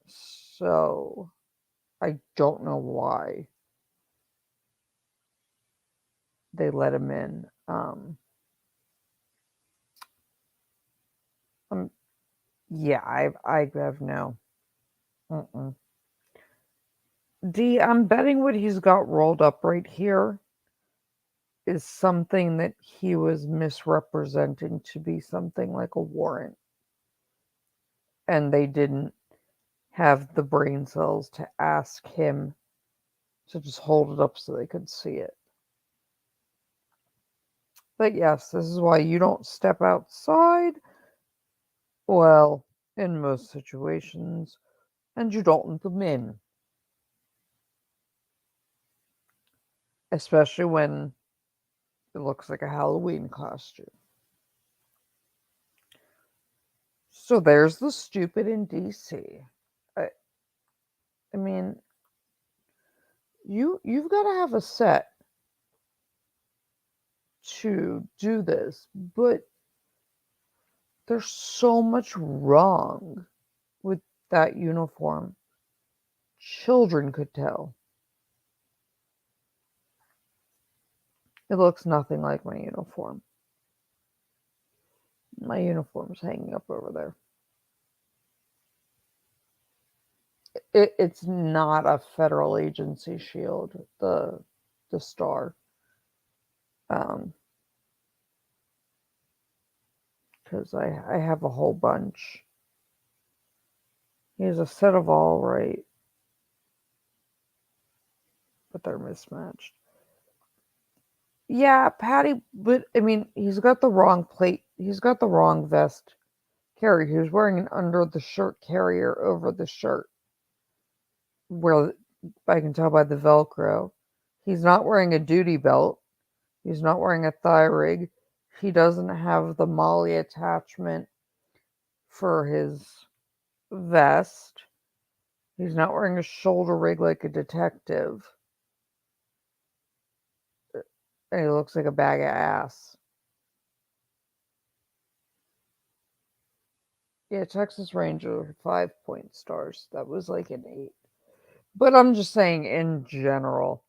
So, I don't know why they let him in. Yeah, I have no. D, I'm betting what he's got rolled up right here is something that he was misrepresenting to be something like a warrant. And they didn't have the brain cells to ask him to just hold it up so they could see it. But yes, this is why you don't step outside. Well, in most situations, and you don't let them in. Especially when it looks like a Halloween costume. So there's the stupid in DC. I mean, you've got to have a set to do this, but there's so much wrong with that uniform. Children could tell. It looks nothing like my uniform. My uniform's hanging up over there. It's not a federal agency shield, the star. Um, because I have a whole bunch. He has a set of all right, but they're mismatched. Yeah, Patty, but I mean, he's got the wrong plate. He's got the wrong vest carrier. He was wearing an under the shirt carrier over the shirt, where I can tell by the Velcro. He's not wearing a duty belt. He's not wearing a thigh rig. He doesn't have the molly attachment for his vest. He's not wearing a shoulder rig like a detective. And he looks like a bag of ass. Yeah, Texas Ranger 5-point stars. That was like an 8. But I'm just saying in general,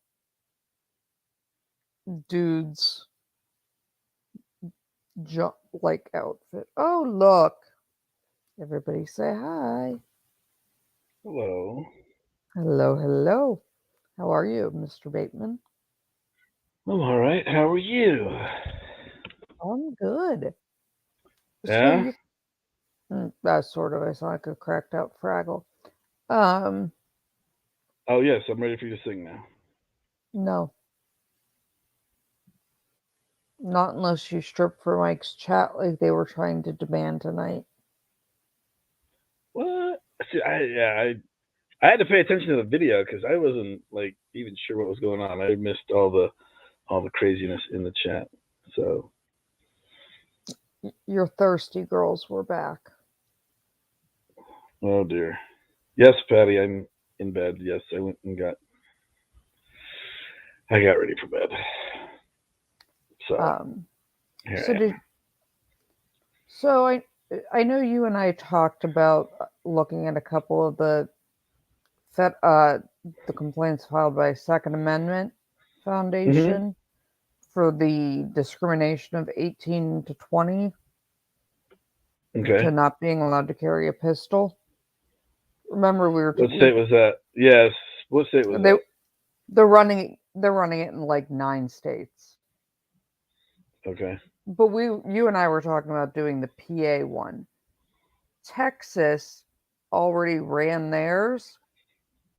dudes like outfit. Oh, look. Everybody say hi. Hello. Hello, hello. How are you, Mr. Bateman? I'm all right. How are you? I'm good. So Yeah? you, sort of. I sound like a cracked out Fraggle. Um, Oh, yes, I'm ready for you to sing now. no, not unless you strip for Mike's chat like they were trying to demand tonight. What? See, I had to pay attention to the video because I wasn't like even sure what was going on. I missed all the craziness in the chat. So, Your thirsty girls were back. oh dear. Yes, Patty, I'm in bed. Yes, I went and I got ready for bed. So Um, here so I am. did so I know you and I talked about looking at a couple of Fed, the complaints filed by Second Amendment Mhm. Foundation for the discrimination of 18 to 20 Okay. to not being allowed to carry a pistol. Remember, What state was that? Yes. What state was they that? they're running it in like 9 states. Okay. But you and I were talking about doing the PA one. Texas already ran theirs,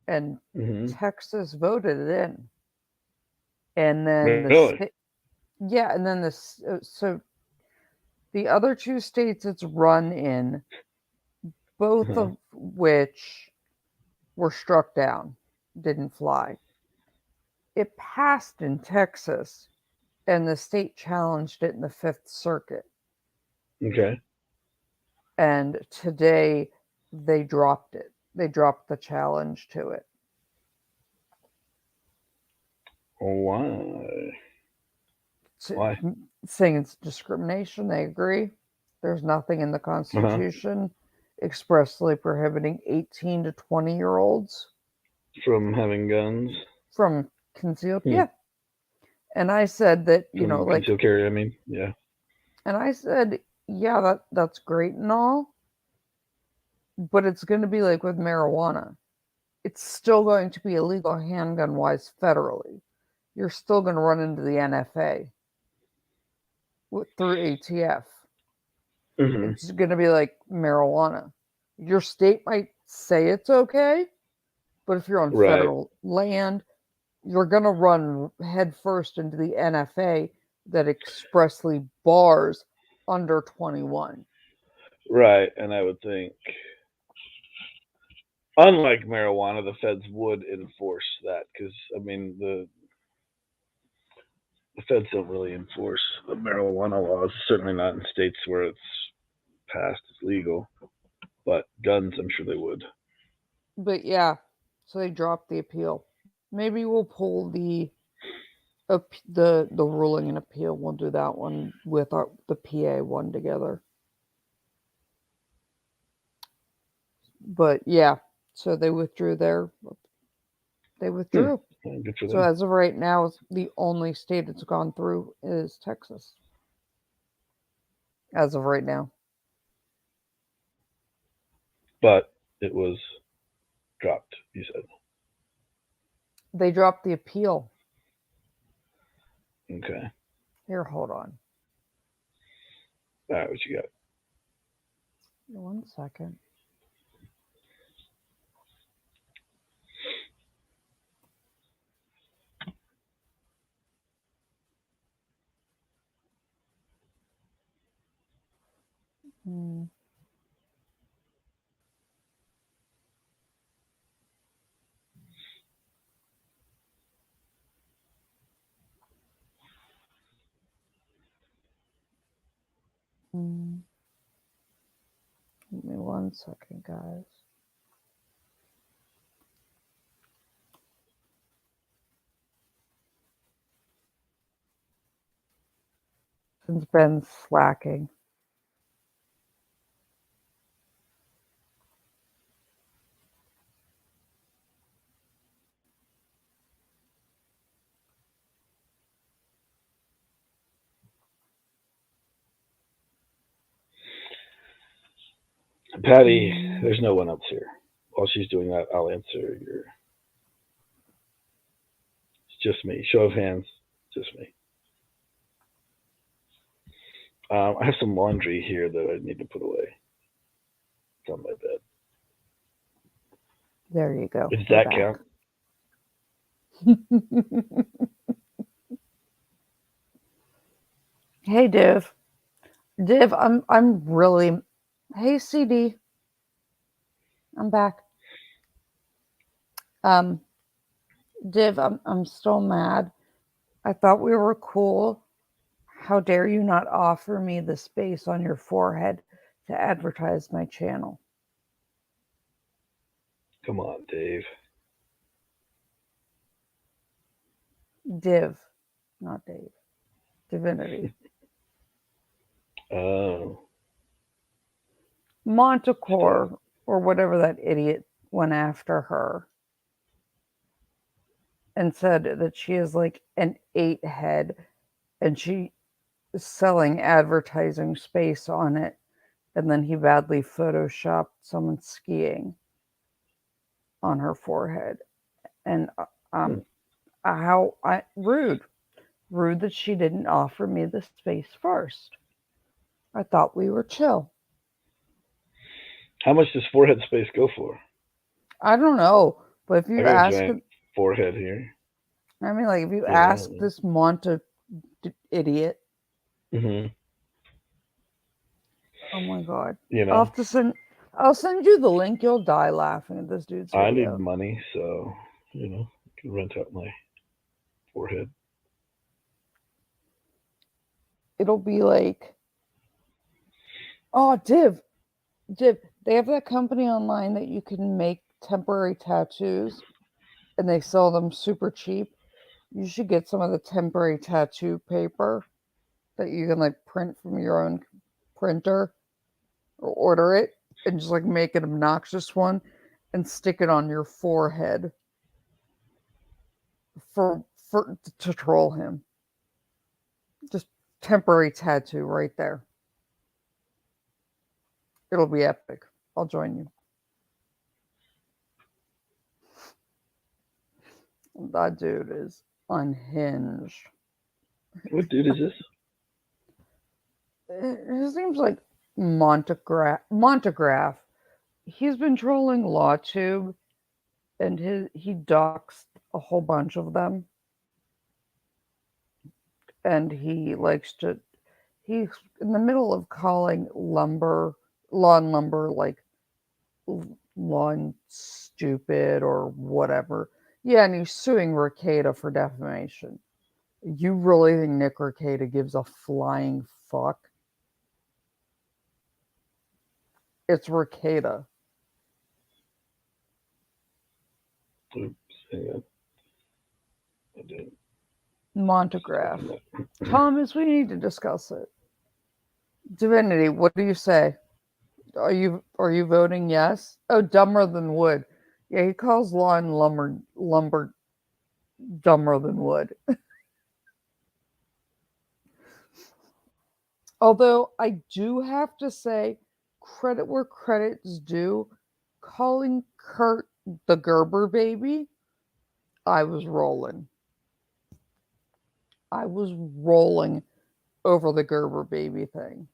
and Mhm. Texas voted it in. And then the Really? state, yeah, and then so the other 2 states it's run in, both Uh-huh. of which were struck down, didn't fly. It passed in Texas, and the state challenged it in the Fifth Circuit. Okay. And today they dropped it. They dropped the challenge to it. Why? To, Why? saying it's discrimination, they agree. There's nothing in the Uh huh. Constitution expressly prohibiting 18 to 20-year-olds From having guns. from concealed. Hmm. Yeah. And I said that, From like, concealed carry. I mean, yeah. and I said, yeah, that's great and all, but it's going to be like with marijuana. It's still going to be illegal handgun wise federally. You're still going to run into the NFA through ATF. Mhm. It's going to be like marijuana. Your state might say it's okay, but if you're on Right. federal land, you're going to run headfirst into the NFA that expressly bars under 21. Right. And I would think, unlike marijuana, the feds would enforce that because I mean the feds don't really enforce the marijuana laws. Certainly not in states where it's passed as legal. But guns, I'm sure they would. But yeah, So they dropped the appeal. Maybe we'll pull the ruling and appeal. We'll do that one with the PA one together. But yeah, so they withdrew their. They withdrew. Good for So them. as of right now, the only state it's gone through is Texas. As of right now. But it was dropped, you said. They dropped the appeal. Okay. Here, hold on. All right, what you got? 1 second. Hmm. Hmm. Give me 1 second, guys. Since Ben's slacking. Patty, there's no one else here. While she's doing that, I'll answer your. It's just me. Show of hands, just me. I have some laundry here that I need to put away. It's on my bed. There you go. Does that count? Hey, Div. Div, I'm really. Hey, CD. I'm back. Div, I'm still mad. I thought we were cool. How dare you not offer me the space on your forehead to advertise my channel? Come on, Dave. Div, not Dave. Divinity. Oh. Montecore, or whatever that idiot went after her and said that she is like an 8 head and she is selling advertising space on it. And then he badly photoshopped someone skiing on her forehead. And rude that she didn't offer me the space first. I thought we were chill. How much does forehead space go for? I don't know, but if I you got ask, a giant forehead here. I mean, like if you Yeah, ask this Monta idiot, oh my god, you I'll know, have to send. I'll send you the link. You'll die laughing at this dude's I video. need money, so I can rent out my forehead. It'll be like, oh, Div. They have that company online that you can make temporary tattoos, and they sell them super cheap. You should get some of the temporary tattoo paper that you can like print from your own printer or order it and just like make an obnoxious one and stick it on your forehead for to troll him. Just temporary tattoo right there. It'll be epic. I'll join you. That dude is unhinged. What dude is this? His name's like Montegraph. He's been trolling LawTube, and he doxed a whole bunch of them. And he likes to. He's in the middle of calling lawn lumber, like lawn stupid or whatever. Yeah, and he's suing Ricada for defamation. You really think Nick Ricada gives a flying fuck? It's Ricada. Oops, hang on. I didn't Montegraph. open that. Thomas, we need to discuss it. Divinity, what do you say? Are you voting yes? Oh, dumber than wood. Yeah, he calls law and lumber dumber than wood. Although I do have to say, credit where credit's due, calling Kurt the Gerber baby, I was rolling. I was rolling over the Gerber baby thing.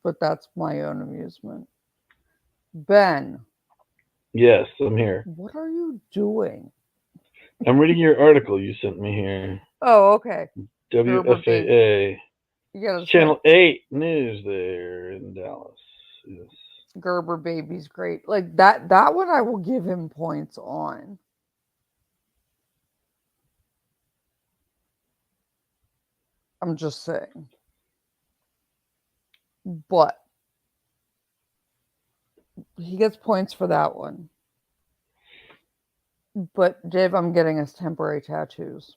But that's my own amusement. Ben, Yes, I'm here. what are you doing? I'm reading your article you sent me here. Oh, okay. Gerber baby. WFAA. Yeah, Channel 8 news there in Dallas. Yes. Gerber baby's great. Like that one I will give him points on. I'm just saying. But he gets points for that one. But Dave, I'm getting us temporary tattoos.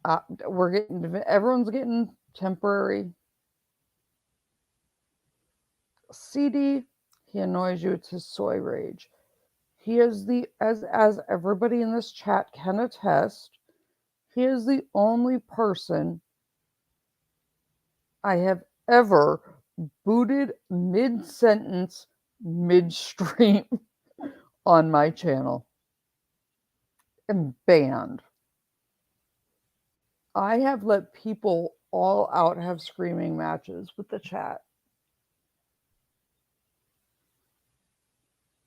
Everyone's getting temporary. CD, he annoys you. It's his soy rage. He is as everybody in this chat can attest, he is the only person I have ever booted mid-sentence, midstream on my channel and banned. I have let people all out have screaming matches with the chat.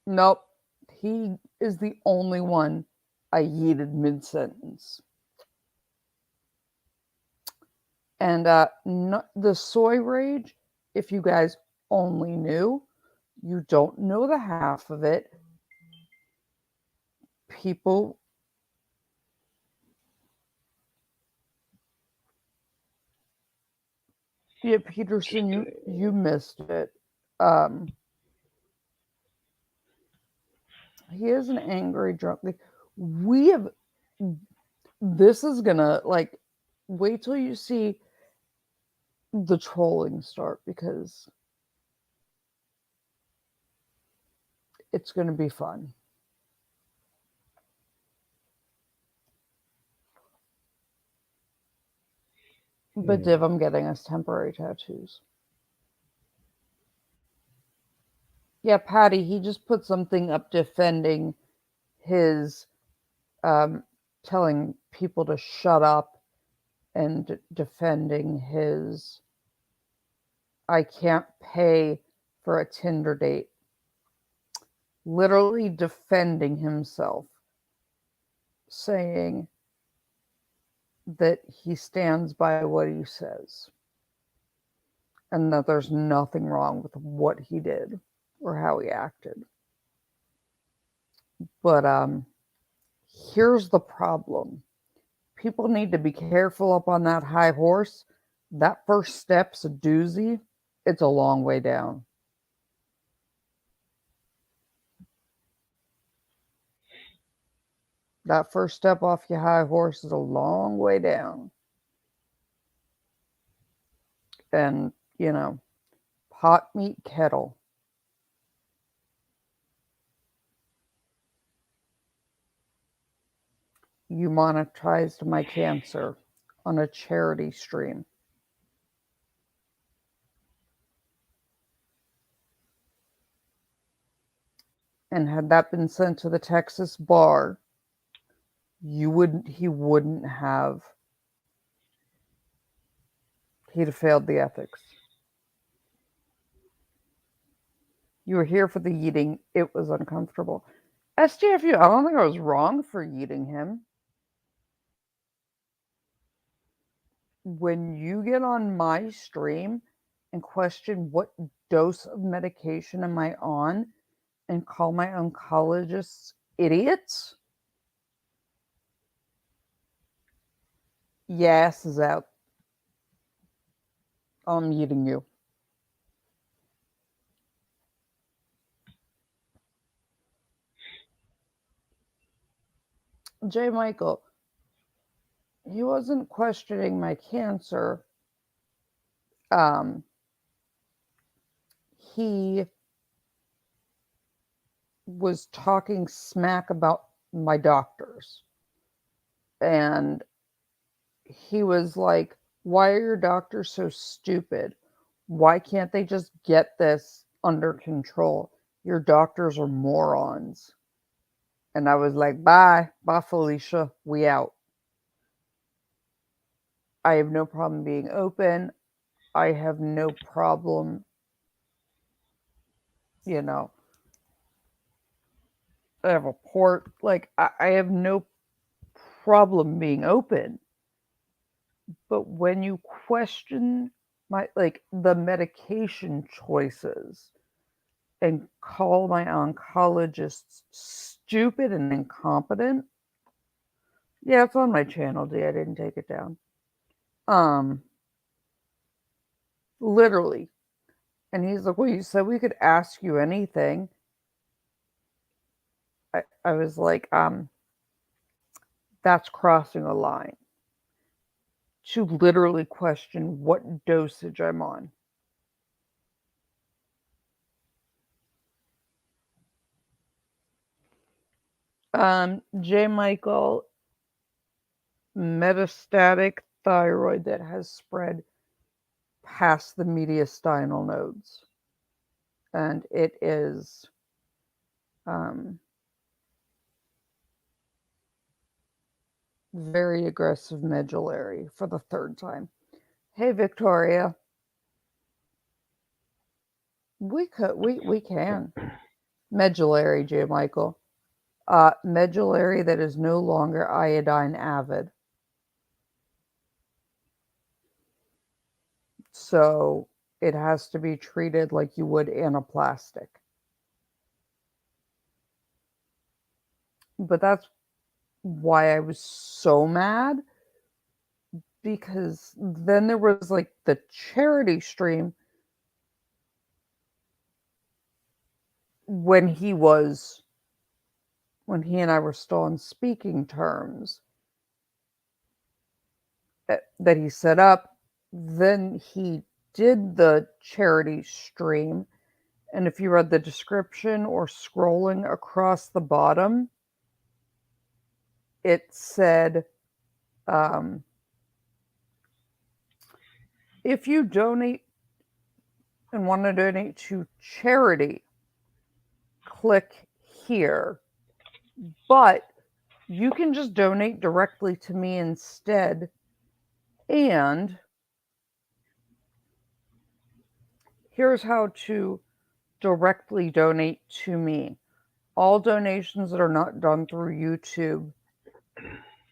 Nope. He is the only one I yeeted mid-sentence. And the soy rage, if you guys only knew, you don't know the half of it. People yeah, Peterson, you missed it. He is an angry drunk. This is gonna wait till you see the trolling start because it's gonna be fun. But Div, I'm getting us temporary tattoos. Yeah, Patty, he just put something up defending his telling people to shut up and defending his I can't pay for a Tinder date. Literally defending himself, saying that he stands by what he says and that there's nothing wrong with what he did or how he acted. But here's the problem. People need to be careful up on that high horse. That first step's a doozy. It's a long way down. That first step off your high horse is a long way down. And, pot meat kettle. You monetized my cancer on a charity stream. And had that been sent to the Texas bar, he wouldn't have, he'd have failed the ethics. You were here for the eating. It was uncomfortable. SJFU, I don't think I was wrong for eating him. When you get on my stream and question what dose of medication am I on and call my oncologists idiots, your ass is out. I'm eating you. J. Michael, he wasn't questioning my cancer. He was talking smack about my doctors. And he was like, why are your doctors so stupid? Why can't they just get this under control? Your doctors are morons. And I was like, bye, Felicia, we out. I have no problem being open. I have no problem, you know, I have a port. Like, I have no problem being open. But when you question the medication choices and call my oncologists stupid and incompetent, yeah, it's on my channel, D. I didn't take it down. Literally. And he's like, well, you said we could ask you anything. I was like, that's crossing a line. To literally question what dosage I'm on. J. Michael, metastatic thyroid that has spread past the mediastinal nodes. And it is very aggressive medullary for the third time. Hey, Victoria. We can. Medullary, J. Michael. Medullary that is no longer iodine avid. So it has to be treated like you would anaplastic. But that's why I was so mad, because then there was like the charity stream when he and I were still on speaking terms that he set up. Then he did the charity stream, and if you read the description or scrolling across the bottom, it said, if you donate and want to donate to charity, click here. But you can just donate directly to me instead. And here's how to directly donate to me. All donations that are not done through YouTube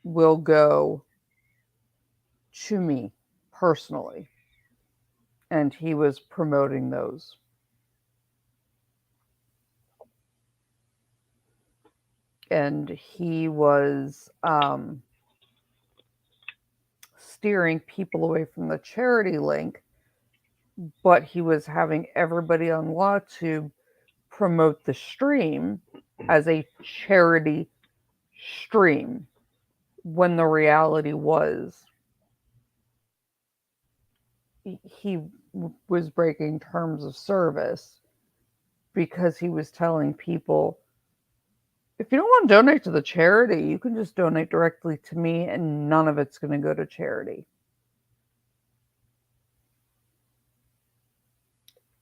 will go to me personally. And he was promoting those. And he was steering people away from the charity link, but he was having everybody on LawTube promote the stream as a charity stream, when the reality was he was breaking terms of service, because he was telling people, if you don't want to donate to the charity, you can just donate directly to me and none of it's going to go to charity.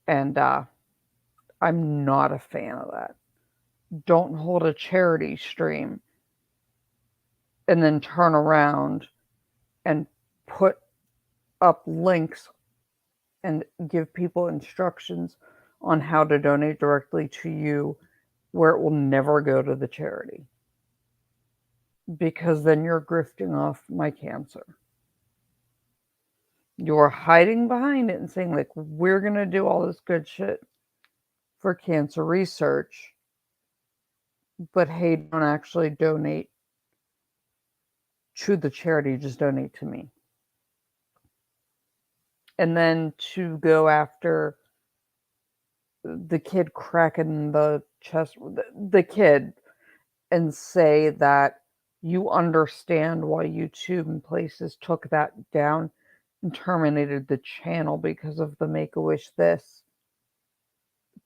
And I'm not a fan of that. Don't hold a charity stream and then turn around and put up links and give people instructions on how to donate directly to you, where it will never go to the charity. Because then you're grifting off my cancer. You're hiding behind it and saying, like, we're going to do all this good shit for cancer research, but hey, don't actually donate to the charity, just donate to me. And then to go after the kid cracking the chest, the kid, and say that you understand why YouTube and places took that down and terminated the channel because of the Make-A-Wish this.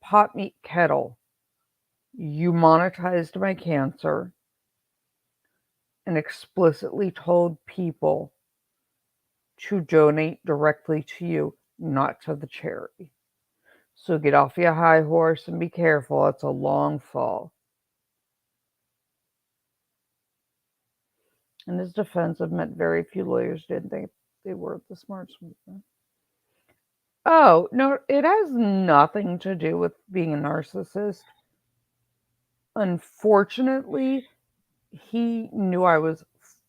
Pot Meat Kettle, you monetized my cancer and explicitly told people to donate directly to you, not to the charity. So get off your high horse and be careful. It's a long fall. In his defense, I've met very few lawyers didn't think they were the smartest one. Oh, no, it has nothing to do with being a narcissist. Unfortunately, he knew I was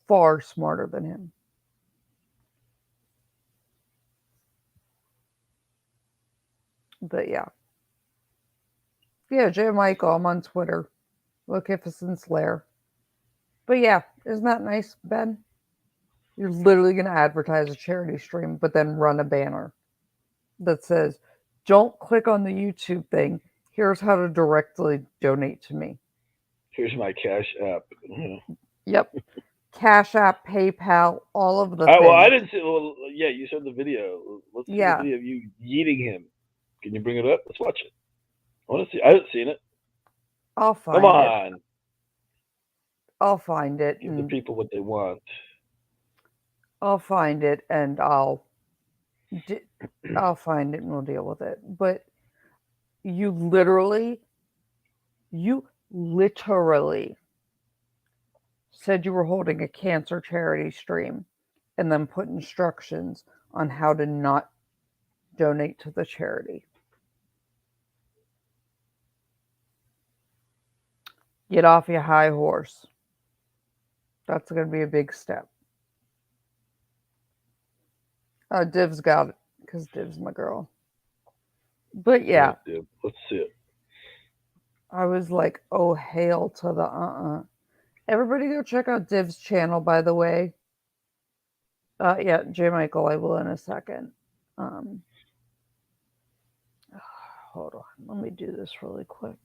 far smarter than him. But yeah. Yeah, J. Michael, I'm on Twitter. Lokificent's Lair. But yeah, isn't that nice, Ben? You're literally going to advertise a charity stream, but then run a banner that says, don't click on the YouTube thing. Here's how to directly donate to me. Here's my Cash App. Yep. Cash App, PayPal, all of the Well, I things. didn't see. Well, yeah, you said the video. Let's see Yeah. the video of you yeeting him. Can you bring it up? Let's watch it. I want to see. I haven't seen it. I'll find Come on. it. I'll find it. Give the people what they want. I'll find it and I'll find it and we'll deal with it. But you literally said you were holding a cancer charity stream and then put instructions on how to not donate to the charity. Get off your high horse. That's going to be a big step. Div's got it because Div's my girl. But yeah. Div. Let's see it. I was like, oh, hail to the Everybody go check out Div's channel, by the way. Yeah, J. Michael, I will in a second. Hold on. Let me do this really quick.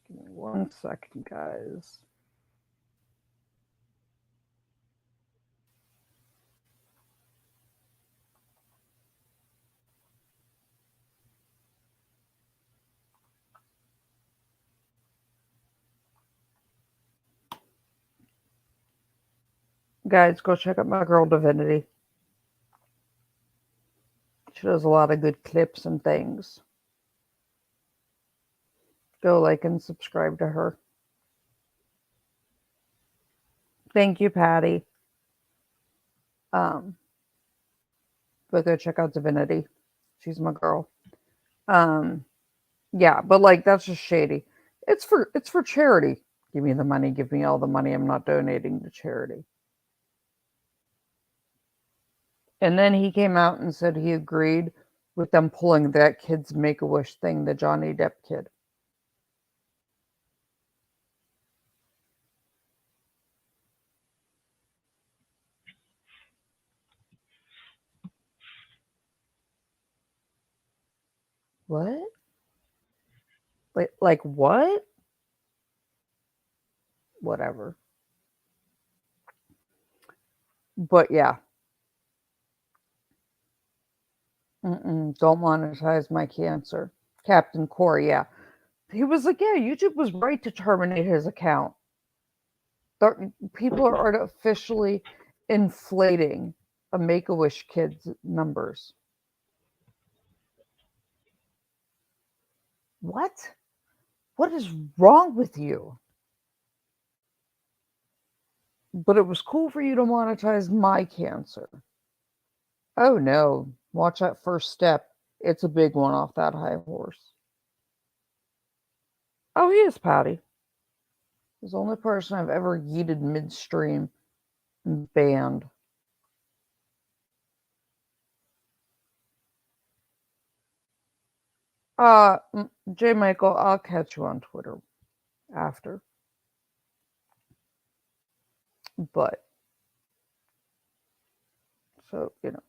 Give me 1 second, guys. Guys, go check out my girl Divinity. She does a lot of good clips and things. Go like and subscribe to her. Thank you, Patty. But go check out Divinity. She's my girl. Yeah, but like that's just shady. It's for charity. Give me the money, give me all the money. I'm not donating to charity. And then he came out and said he agreed with them pulling that kid's Make-A-Wish thing, the Johnny Depp kid. What? Like what? Whatever. But yeah. Don't monetize my cancer. Captain Corey, yeah. He was like, yeah, YouTube was right to terminate his account. People are artificially inflating a Make-A-Wish kid's numbers. What? What is wrong with you? But it was cool for you to monetize my cancer. Oh no, watch that first step. It's a big one off that high horse. Oh, he is Patty. He's the only person I've ever yeeted midstream and banned. J. Michael, I'll catch you on Twitter after. But So, you know.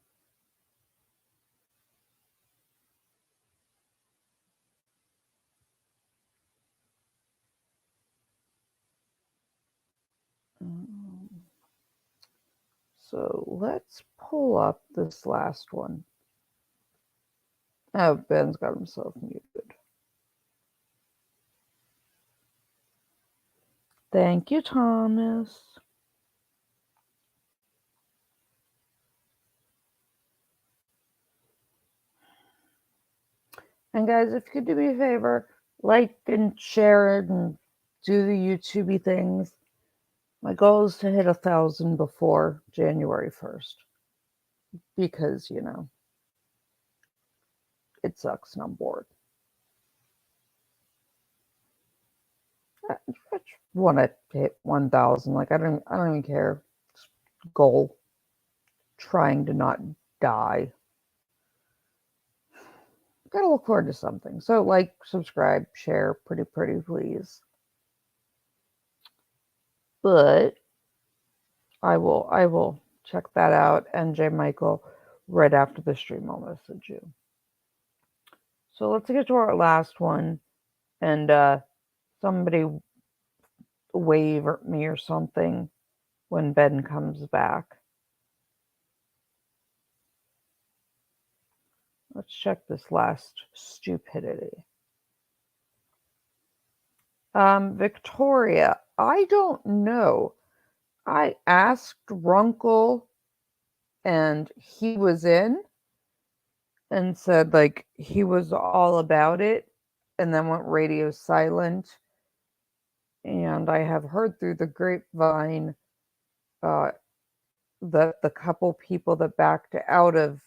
So let's pull up this last one. Oh, Ben's got himself muted. Thank you, Thomas. And guys, if you could do me a favor, like and share it and do the YouTubey things. My goal is to hit 1,000 before January 1st. Because, you know, it sucks and I'm bored. I just want to hit 1,000. Like I don't even care. It's goal. Trying to not die. Gotta look forward to something. So like, subscribe, share, pretty please. But I will check that out. And J. Michael, right after the stream, I'll message you. So let's get to our last one. And somebody wave at me or something when Ben comes back. Let's check this last stupidity. Victoria, I don't know. I asked Runkle and he was in and said like he was all about it and then went radio silent. And I have heard through the grapevine that the couple people that backed out of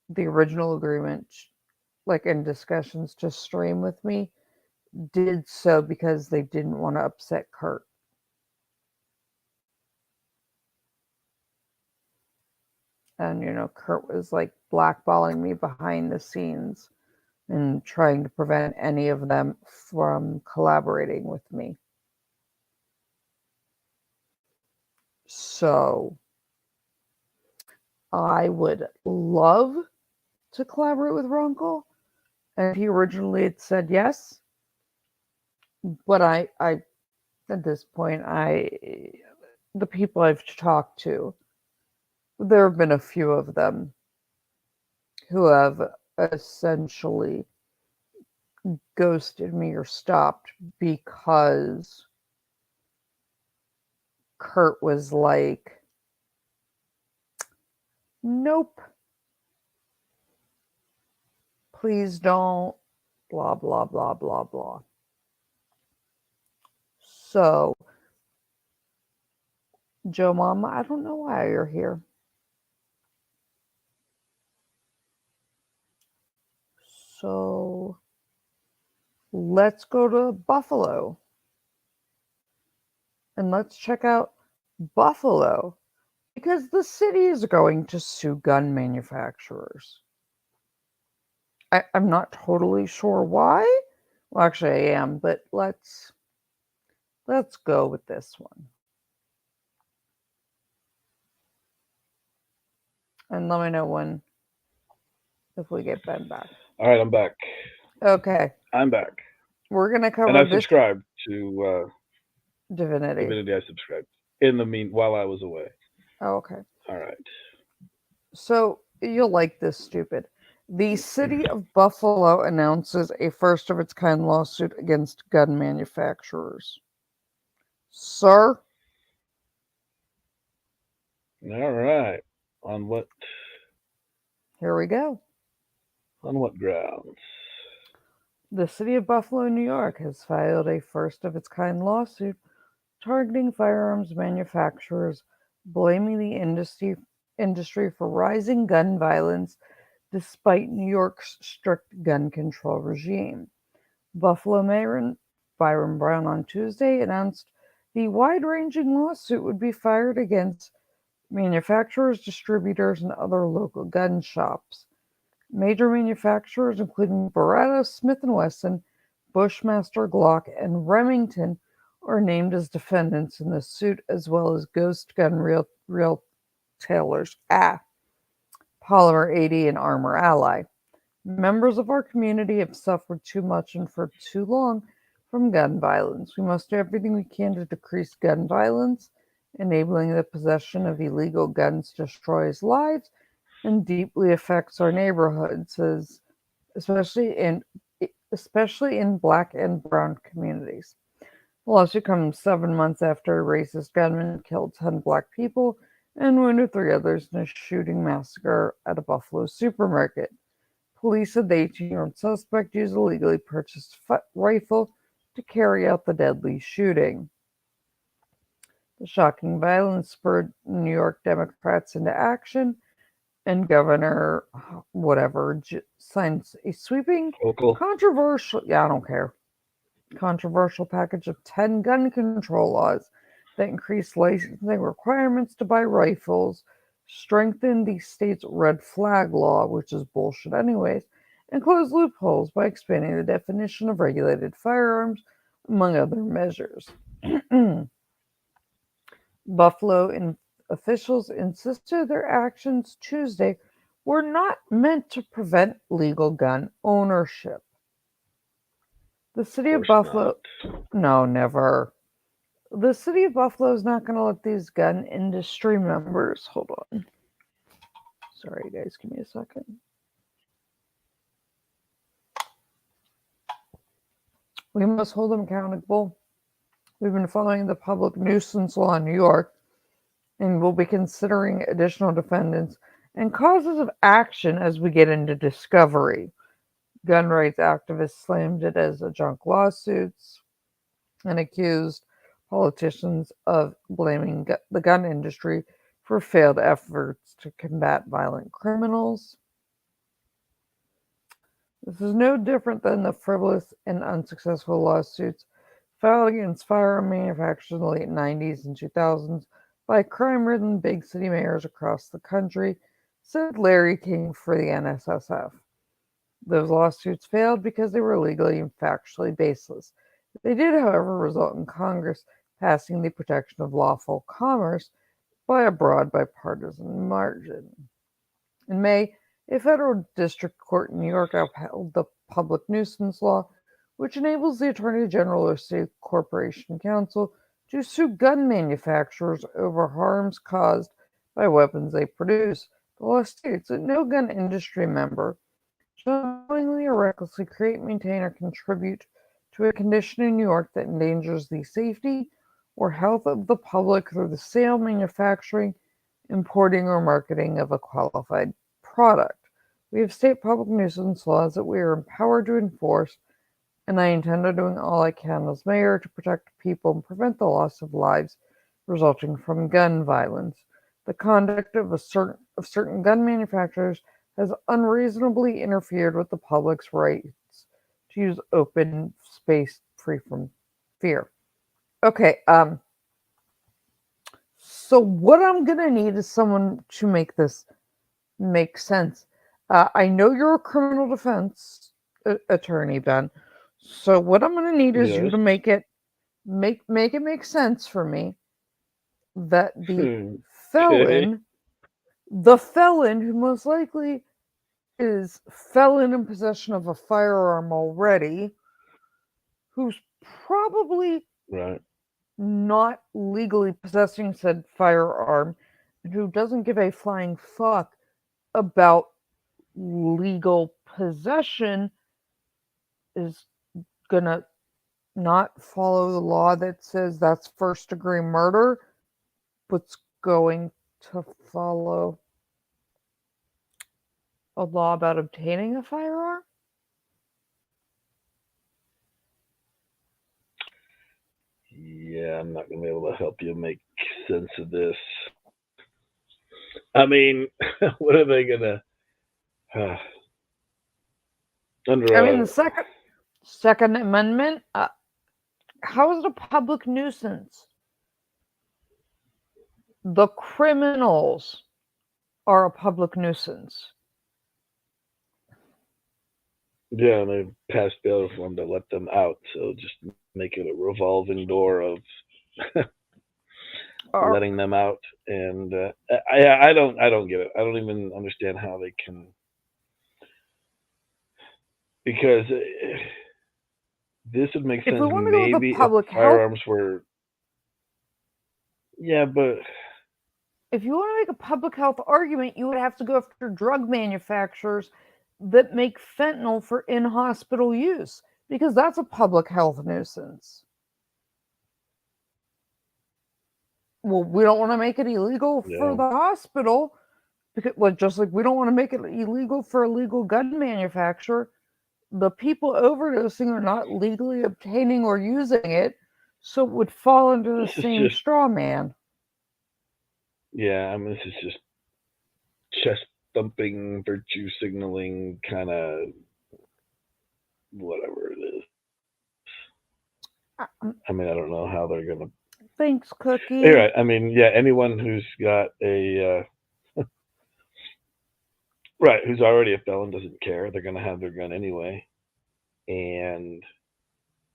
the original agreement, like in discussions to stream with me, did so because they didn't want to upset Kurt. And, you know, Kurt was like blackballing me behind the scenes and trying to prevent any of them from collaborating with me. So I would love to collaborate with Runkle. And he originally had said yes. But I at this point, the people I've talked to, there have been a few of them who have essentially ghosted me or stopped because Kurt was like, nope, please don't, blah, blah, blah, blah, blah. So, Joe Mama, I don't know why you're here. So, let's go to Buffalo. And let's check out Buffalo. Because the city is going to sue gun manufacturers. I'm not totally sure why. Well, actually, I am, but let's go with this one. And let me know if we get Ben back. All right, I'm back. Okay. I'm back. We're gonna cover and I this. Subscribed to Divinity. I subscribed while I was away. Oh, okay. All right. So you'll like this, stupid. The city of Buffalo announces a first of its kind lawsuit against gun manufacturers. Sir? All right. On what? Here we go. On what grounds? The city of Buffalo, New York, has filed a first of its kind lawsuit targeting firearms manufacturers, blaming the industry for rising gun violence despite New York's strict gun control regime. Buffalo Mayor Byron Brown on Tuesday announced the wide-ranging lawsuit would be fired against manufacturers, distributors, and other local gun shops. Major manufacturers, including Beretta, Smith & Wesson, Bushmaster, Glock, and Remington, are named as defendants in the suit, as well as Ghost Gun tailors. Polymer 80 and Armor Ally. Members of our community have suffered too much and for too long from gun violence. We must do everything we can to decrease gun violence. Enabling the possession of illegal guns destroys lives and deeply affects our neighborhoods, especially in Black and brown communities. The lawsuit comes 7 months after a racist gunman killed 10 Black people and wounded 3 others in a shooting massacre at a Buffalo supermarket. Police said the 18-year-old suspect used a legally purchased rifle to carry out the deadly shooting. The shocking violence spurred New York Democrats into action, and Governor whatever signs a sweeping, controversial package of 10 gun control laws that increase licensing requirements to buy rifles, strengthen the state's red flag law, which is bullshit anyways, and close loopholes by expanding the definition of regulated firearms, among other measures. Buffalo officials insisted their actions Tuesday were not meant to prevent legal gun ownership. The city of Buffalo... No, never. The city of Buffalo is not going to let these gun industry members... Hold on. Sorry, guys. Give me a second. We must hold them accountable. We've been following the public nuisance law in New York, and we'll be considering additional defendants and causes of action as we get into discovery. Gun rights activists slammed it as junk lawsuits and accused politicians of blaming the gun industry for failed efforts to combat violent criminals. This is no different than the frivolous and unsuccessful lawsuits filed against firearm manufacturers in the late 90s and 2000s by crime-ridden big city mayors across the country, said Larry King for the NSSF. Those lawsuits failed because they were legally and factually baseless. They did, however, result in Congress passing the Protection of Lawful Commerce by a broad bipartisan margin. In May, a federal district court in New York upheld the public nuisance law, which enables the Attorney General or State Corporation Counsel to sue gun manufacturers over harms caused by weapons they produce. The law states that no gun industry member shall knowingly or recklessly create, maintain, or contribute to a condition in New York that endangers the safety or health of the public through the sale, manufacturing, importing, or marketing of a qualified product. We have state public nuisance laws that we are empowered to enforce, and I intend on doing all I can as mayor to protect people and prevent the loss of lives resulting from gun violence. The conduct of certain gun manufacturers has unreasonably interfered with the public's rights to use open space free from fear. Okay, so what I'm gonna need is someone to make this make sense. I know you're a criminal defense attorney, Ben. So what I'm gonna need is you to make it make sense for me that the felon who most likely is felon in possession of a firearm already, who's probably not legally possessing said firearm, and who doesn't give a flying fuck about legal possession, is gonna not follow the law that says that's first degree murder, but's going to follow a law about obtaining a firearm? Yeah, I'm not going to be able to help you make sense of this. I mean, what are they going to... the Second Amendment, how is it a public nuisance? The criminals are a public nuisance. Yeah, and they've passed bills for them to let them out, so just make it a revolving door of... letting them out, and I don't get it. I don't even understand how they can, because this would make If sense we want to go with a maybe if public health, firearms were, yeah, but if you want to make a public health argument, you would have to go after drug manufacturers that make fentanyl for in-hospital use, because that's a public health nuisance. Well, we don't want to make it illegal for yeah, the hospital, because, well, just like we don't want to make it illegal for a legal gun manufacturer. The people overdosing are not legally obtaining or using it, so it would fall under the this is same just, straw man. yeah. I mean, this is just chest thumping, virtue signaling kind of whatever it is. I mean, I don't know how they're gonna. Thanks, You're Cookie. right. I mean, yeah, anyone who's got a right, who's already a felon doesn't care. They're gonna have their gun anyway, and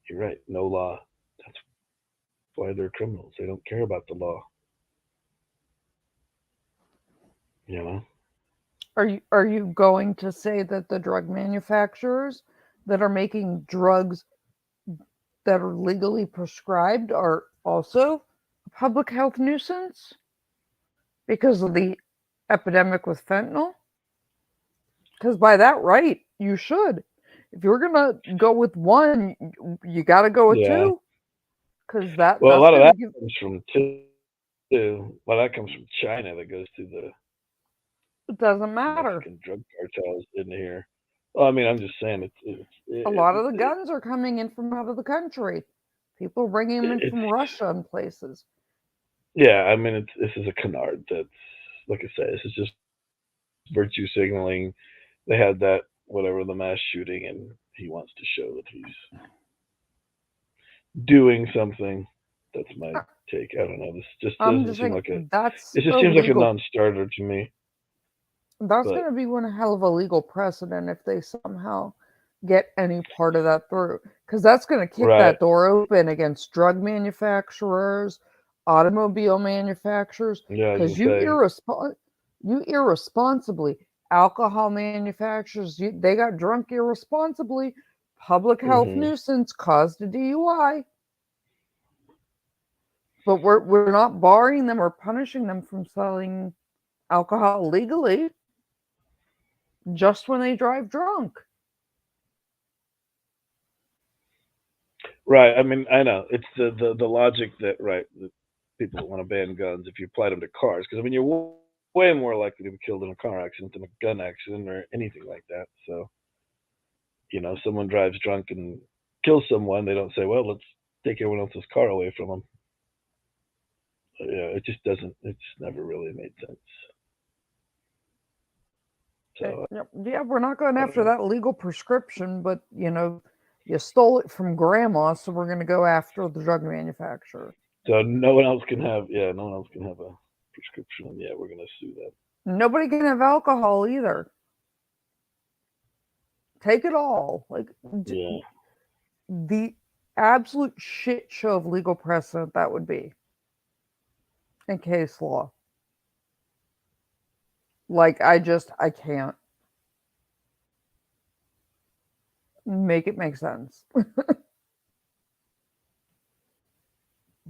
you're right. No law. That's why they're criminals. They don't care about the law. You know. Are you going to say that the drug manufacturers that are making drugs that are legally prescribed are also a public health nuisance because of the epidemic with fentanyl? Because by that right, you should. If you're gonna go with one, you got to go with Yeah. two, because that Well, a that's lot of gonna that give. comes from too. A lot of that comes from China. That goes to the It doesn't matter. Mexican drug cartels in here. Well, I mean, I'm just saying A lot of the guns are coming in from out of the country. People are bringing them in it's from Russia and places. yeah. I mean, this is a canard. That's like I said. This is just virtue signaling. They had that whatever the mass shooting, and he wants to show that he's doing something. That's my Uh, take. I don't know. This just I'm doesn't just seem saying like a. that's It just seems like a illegal. non-starter to me. That's But going to be one hell of a legal precedent if they somehow get any part of that through, because that's going to kick right, that door open against drug manufacturers, automobile manufacturers, yeah, I was because gonna say, you irresponsibly, alcohol manufacturers, they got drunk irresponsibly, public health hmm nuisance, caused a DUI. But we're not barring them or punishing them from selling alcohol legally just when they drive drunk. right. I mean, I know it's the logic that right, the people that want to ban guns if you apply them to cars, because I mean, you're way more likely to be killed in a car accident than a gun accident or anything like that. So someone drives drunk and kills someone, they don't say, well, let's take everyone else's car away from them. Yeah, it just doesn't. It's never really made sense. So Yeah, we're not going I don't after know. that legal prescription, but you stole it from grandma, so we're going to go after the drug manufacturer. So no one else can have. Yeah, no one else can have a prescription. And yeah, we're gonna sue them. Nobody can have alcohol either. Take it all. Like Yeah. the absolute shit show of legal precedent that would be in case law. Like I can't make it make sense.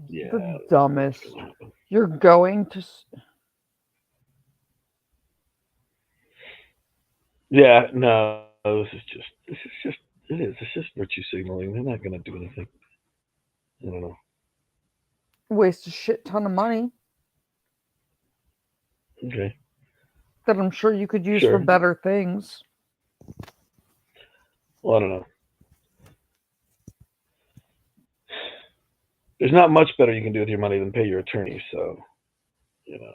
Yeah. The That's not what's dumbest. gonna happen. You're going to. Yeah. No. This is just. It is. It's just virtue signaling. They're not gonna do anything. I don't know. Waste a shit ton of money Okay. that I'm sure you could use for Sure. better things. Well, I don't know. There's not much better you can do with your money than pay your attorney. So you know,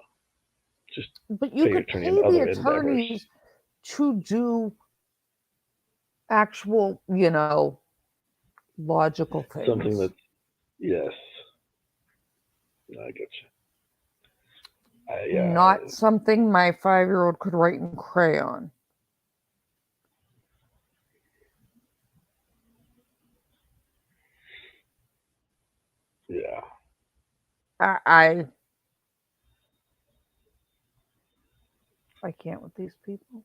just But you pay your could attorney in pay the other endeavors. attorneys to do actual, logical Something things. that's yes. I get you. Yeah. Not something my 5-year-old could write in crayon. Yeah. I I can't with these people.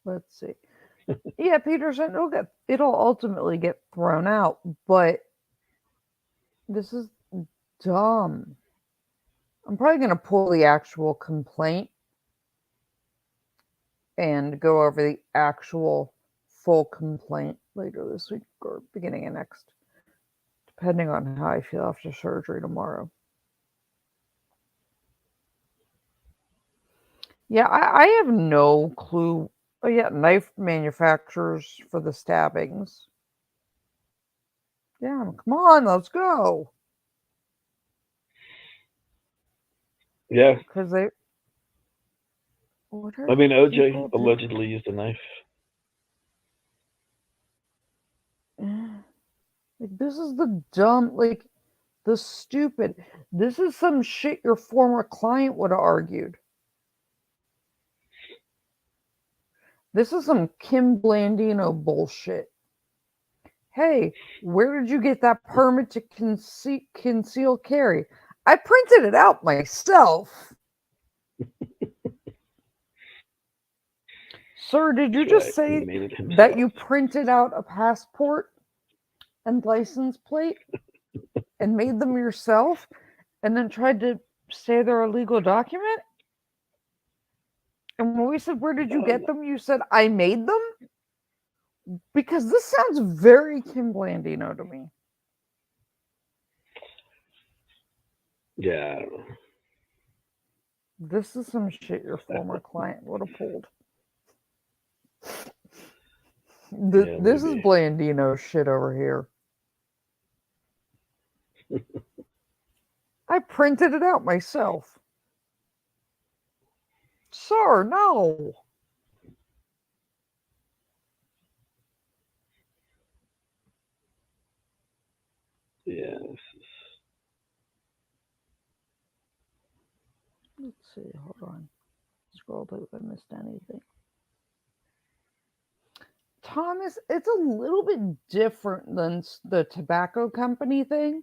Let's see. Yeah, Peterson, it'll ultimately get thrown out, but this is dumb. I'm probably going to pull the actual complaint and go over the actual full complaint later this week or beginning of next, depending on how I feel after surgery tomorrow. Yeah, I have no clue. Oh, yeah, knife manufacturers for the stabbings. Yeah, come on, let's go. Yeah. Because they. I mean, OJ allegedly used a knife. Like, this is the dumb, like, the stupid. This is some shit your former client would have argued. This is some Kim Blandino bullshit. Hey, where did you get that permit to conceal carry? I printed it out myself. Sir, did you just say that you printed out a passport and license plate and made them yourself and then tried to say they're a legal document? And when we said, where did you get them? You said, I made them? Because this sounds very Kim Blandino to me. Yeah, I don't know. This is some shit your former client would have pulled. This is Blandino shit over here. I printed it out myself. Sir, no. Yeah. Let's see, hold on. Scroll through if I missed anything. Thomas, it's a little bit different than the tobacco company thing.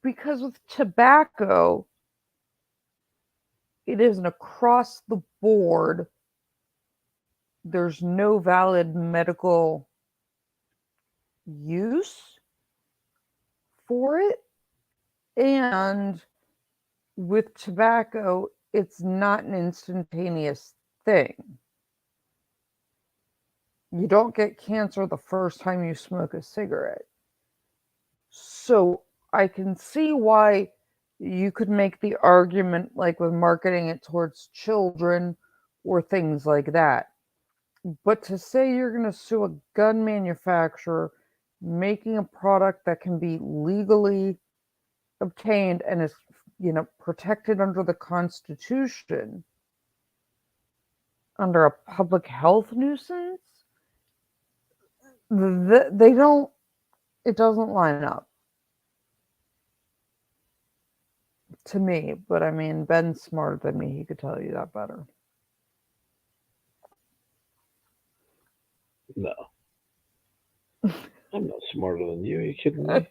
Because with tobacco, it is an across the board. There's no valid medical use for it. And with tobacco, it's not an instantaneous thing. You don't get cancer the first time you smoke a cigarette. So I can see why you could make the argument, like with marketing it towards children or things like that. But to say you're going to sue a gun manufacturer making a product that can be legally obtained and is, protected under the Constitution, under a public health nuisance, they don't, it doesn't line up to me. But I mean, Ben's smarter than me. He could tell you that better. No. I'm not smarter than you. Are you kidding me?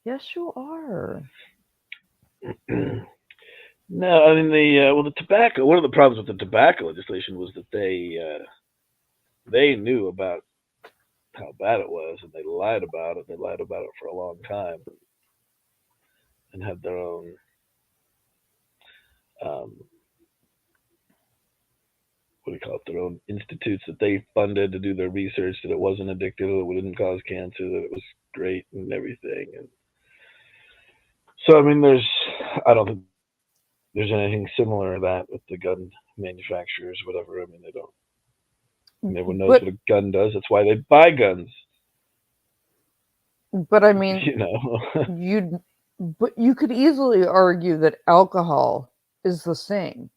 Yes, you are. No, I mean the tobacco. One of the problems with the tobacco legislation was that they knew about how bad it was, and they lied about it. They lied about it for a long time, and had their own what do you call it? Their own institutes that they funded to do their research that it wasn't addictive, that it didn't cause cancer, that it was great and everything. And so, I mean, I don't think there's anything similar to that with the gun manufacturers, whatever. I mean, they don't. Everyone knows what a gun does. That's why they buy guns. But I mean, you could easily argue that alcohol is the same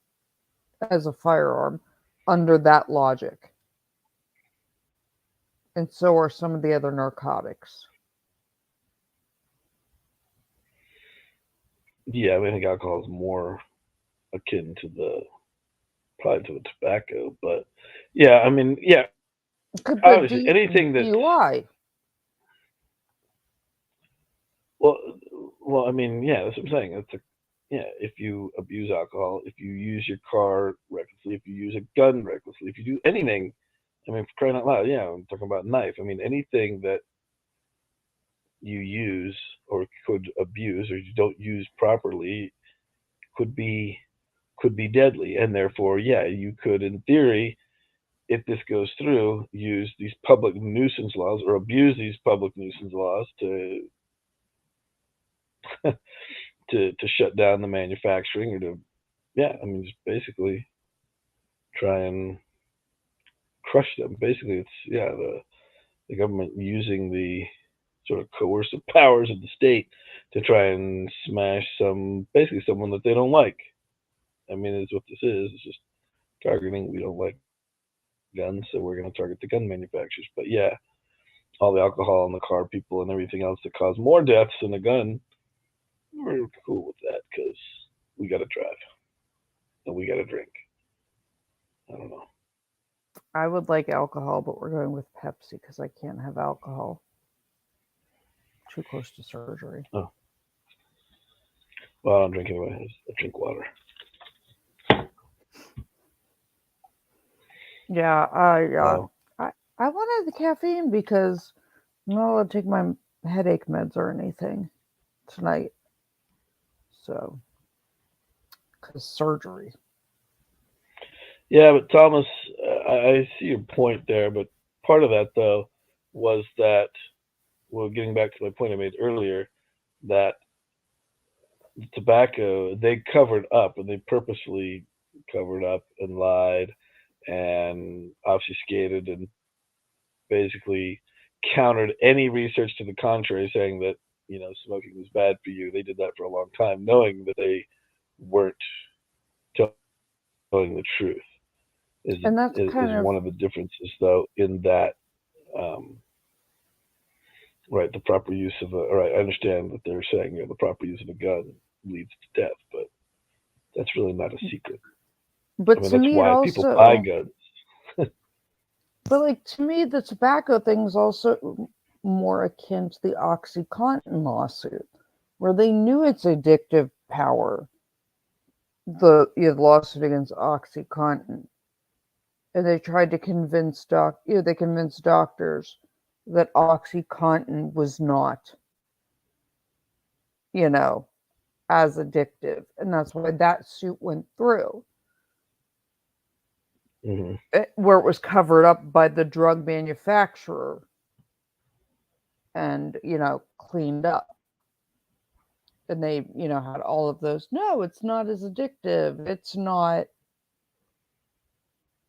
as a firearm under that logic. And so are some of the other narcotics. Yeah, I mean, I think alcohol is more akin to probably to the tobacco, but yeah, I mean, yeah, obviously anything that DUI. Well, I mean, yeah, that's what I'm saying. if you abuse alcohol, if you use your car recklessly, if you use a gun recklessly, if you do anything, I mean, for crying out loud, I'm talking about knife. I mean, anything that you use or could abuse or you don't use properly could be could be deadly, and therefore, you could, in theory, if this goes through, use these public nuisance laws or abuse these public nuisance laws to to shut down the manufacturing or to I mean just basically try and crush them. Basically, it's the government using the sort of coercive powers of the state to try and smash basically someone that they don't like. I mean, is what this is. It's just targeting. We don't like guns, so we're going to target the gun manufacturers. But all the alcohol in the car people and everything else that cause more deaths than a gun, we're cool with that because we got to drive and we got to drink. I don't know. I would like alcohol, but we're going with Pepsi because I can't have alcohol. Too close to surgery. Oh. Well, I don't drink anyway. I drink water. Yeah, I wanted the caffeine because I'm not allowed to take my headache meds or anything tonight. So, because surgery. Yeah, but Thomas, I see your point there, but part of that, though, was that, well, getting back to my point I made earlier, that the tobacco, they covered up, and they purposefully covered up and lied and obfuscated and basically countered any research to the contrary, saying that, smoking was bad for you. They did that for a long time, knowing that they weren't telling the truth. And that's Is kind of one of the differences, though, in that, right, the proper use of all right, I understand that they're saying the proper use of a gun leads to death, but that's really not a secret. But I mean, to that's me, it why people buy also. guns. But like to me, the tobacco thing is also more akin to the OxyContin lawsuit, where they knew its addictive power. The lawsuit against OxyContin, and they tried to convince they convinced doctors that OxyContin was not, as addictive, and that's why that suit went through. Mm-hmm. Where it was covered up by the drug manufacturer and cleaned up, and they had all of those, no, it's not as addictive, it's not.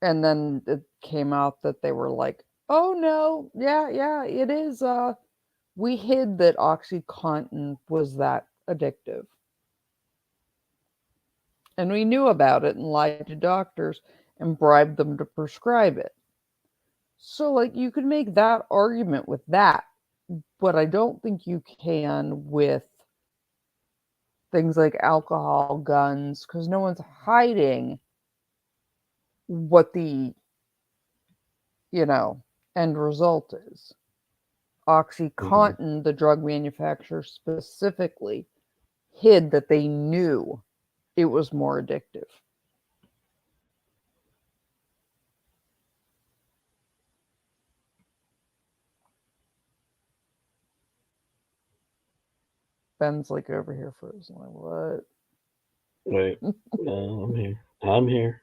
And then it came out that they were like, oh no, yeah it is, we hid that OxyContin was that addictive, and we knew about it and lied to doctors and bribed them to prescribe it. So like you could make that argument with that, but I don't think you can with things like alcohol, guns, because no one's hiding what the end result is. OxyContin, the drug manufacturer specifically, hid that they knew it was more addictive. Ben's like over here frozen. Like, what? Right. I'm here. I'm here.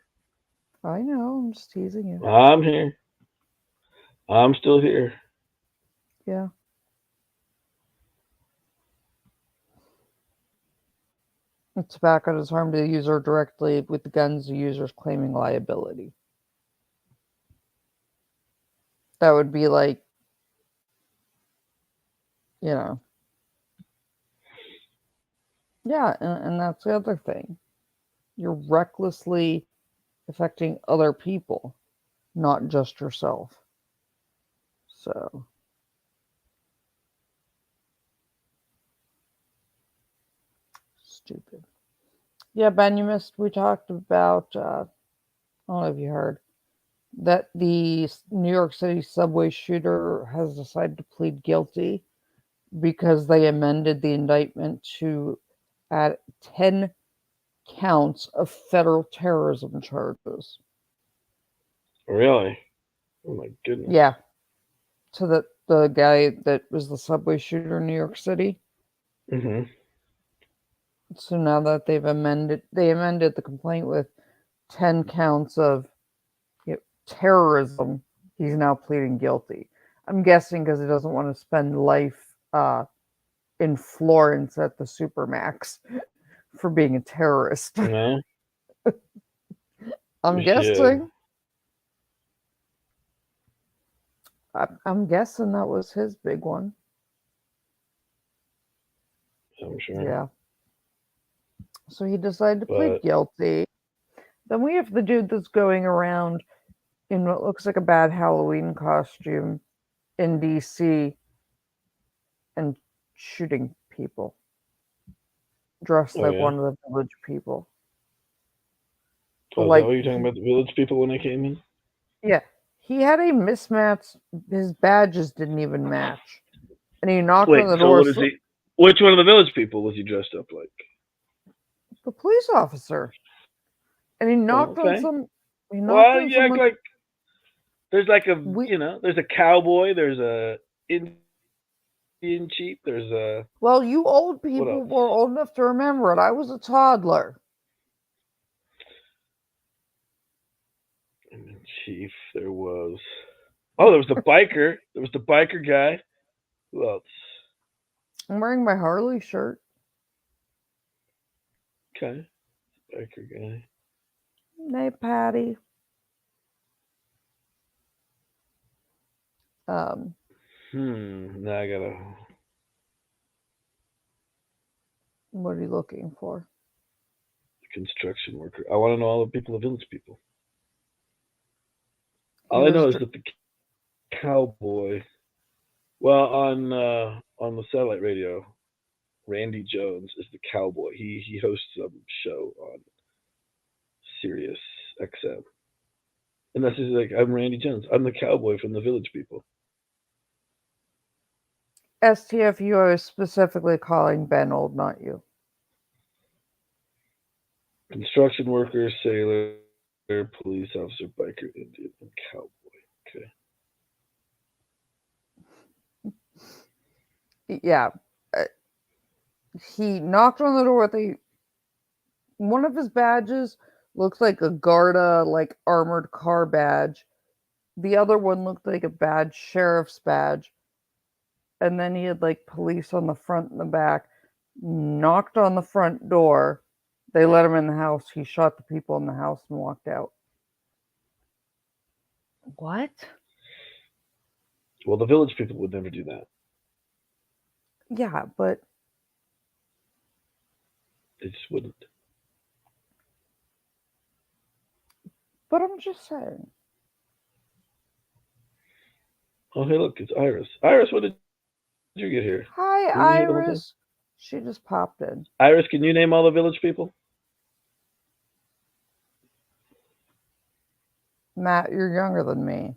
I know. I'm just teasing you. I'm here. I'm still here. Yeah. Tobacco does harm to the user directly, with the guns, the user's claiming liability. That would be like, yeah, and that's the other thing. You're recklessly affecting other people, not just yourself. So, stupid. Yeah, Ben, you missed. We talked about, I don't know if you heard, that the New York City subway shooter has decided to plead guilty because they amended the indictment to add 10 counts of federal terrorism charges. Really? Oh my goodness. Yeah, to the guy that was the subway shooter in New York City. Mm-hmm. So now that they amended the complaint with 10 counts of terrorism. He's now pleading guilty. I'm guessing because he doesn't want to spend life in Florence at the Supermax for being a terrorist. No. I'm Yeah. guessing. I'm guessing that was his big one. I'm sure. Yeah. So he decided to plead But guilty. Then we have the dude that's going around in what looks like a bad Halloween costume in DC and shooting people dressed oh like yeah. one of the village people. Oh, is that Like what you're talking about? The village people when they came in? yeah, he had a mismatch. His badges didn't even match, and he knocked Wait, on the so door. what is he? Which one of the village people was he dressed up like? The police officer, and he Oh, knocked on okay. some. He knocked Well, on yeah, someone. like there's like a We there's a cowboy, there's a Indian chief, there's a well, you old what people else? were old enough to remember it. I was a toddler. Indian chief. There was. Oh, there was the biker. There was the biker guy. Who else? I'm wearing my Harley shirt. Okay, biker guy. Hey, Patty. Um, Now I gotta. what are you looking for? Construction worker. I want to know all the people, the village people. He All I was. know is that the cowboy. Well, on the satellite radio, Randy Jones is the cowboy. He hosts some show on Sirius XM, and that's just like I'm Randy Jones. I'm the cowboy from the village people. STFU, I was specifically calling Ben old, not you. Construction worker, sailor, police officer, biker, Indian, and cowboy. Okay. Yeah, uh, he knocked on the door with one of his badges looked like a Garda like armored car badge. The other one looked like a bad sheriff's badge. And then he had like police on the front and the back. Knocked on the front door. They let him in the house. He shot the people in the house and walked out. What? Well, the village people would never do that. Yeah, but They just wouldn't. I'm just saying. Oh, hey, look, it's Iris. Iris, what did you get here? Hi, Were you here the whole time? Iris. She just popped in. Iris, can you name all the village people? Matt, you're younger than me.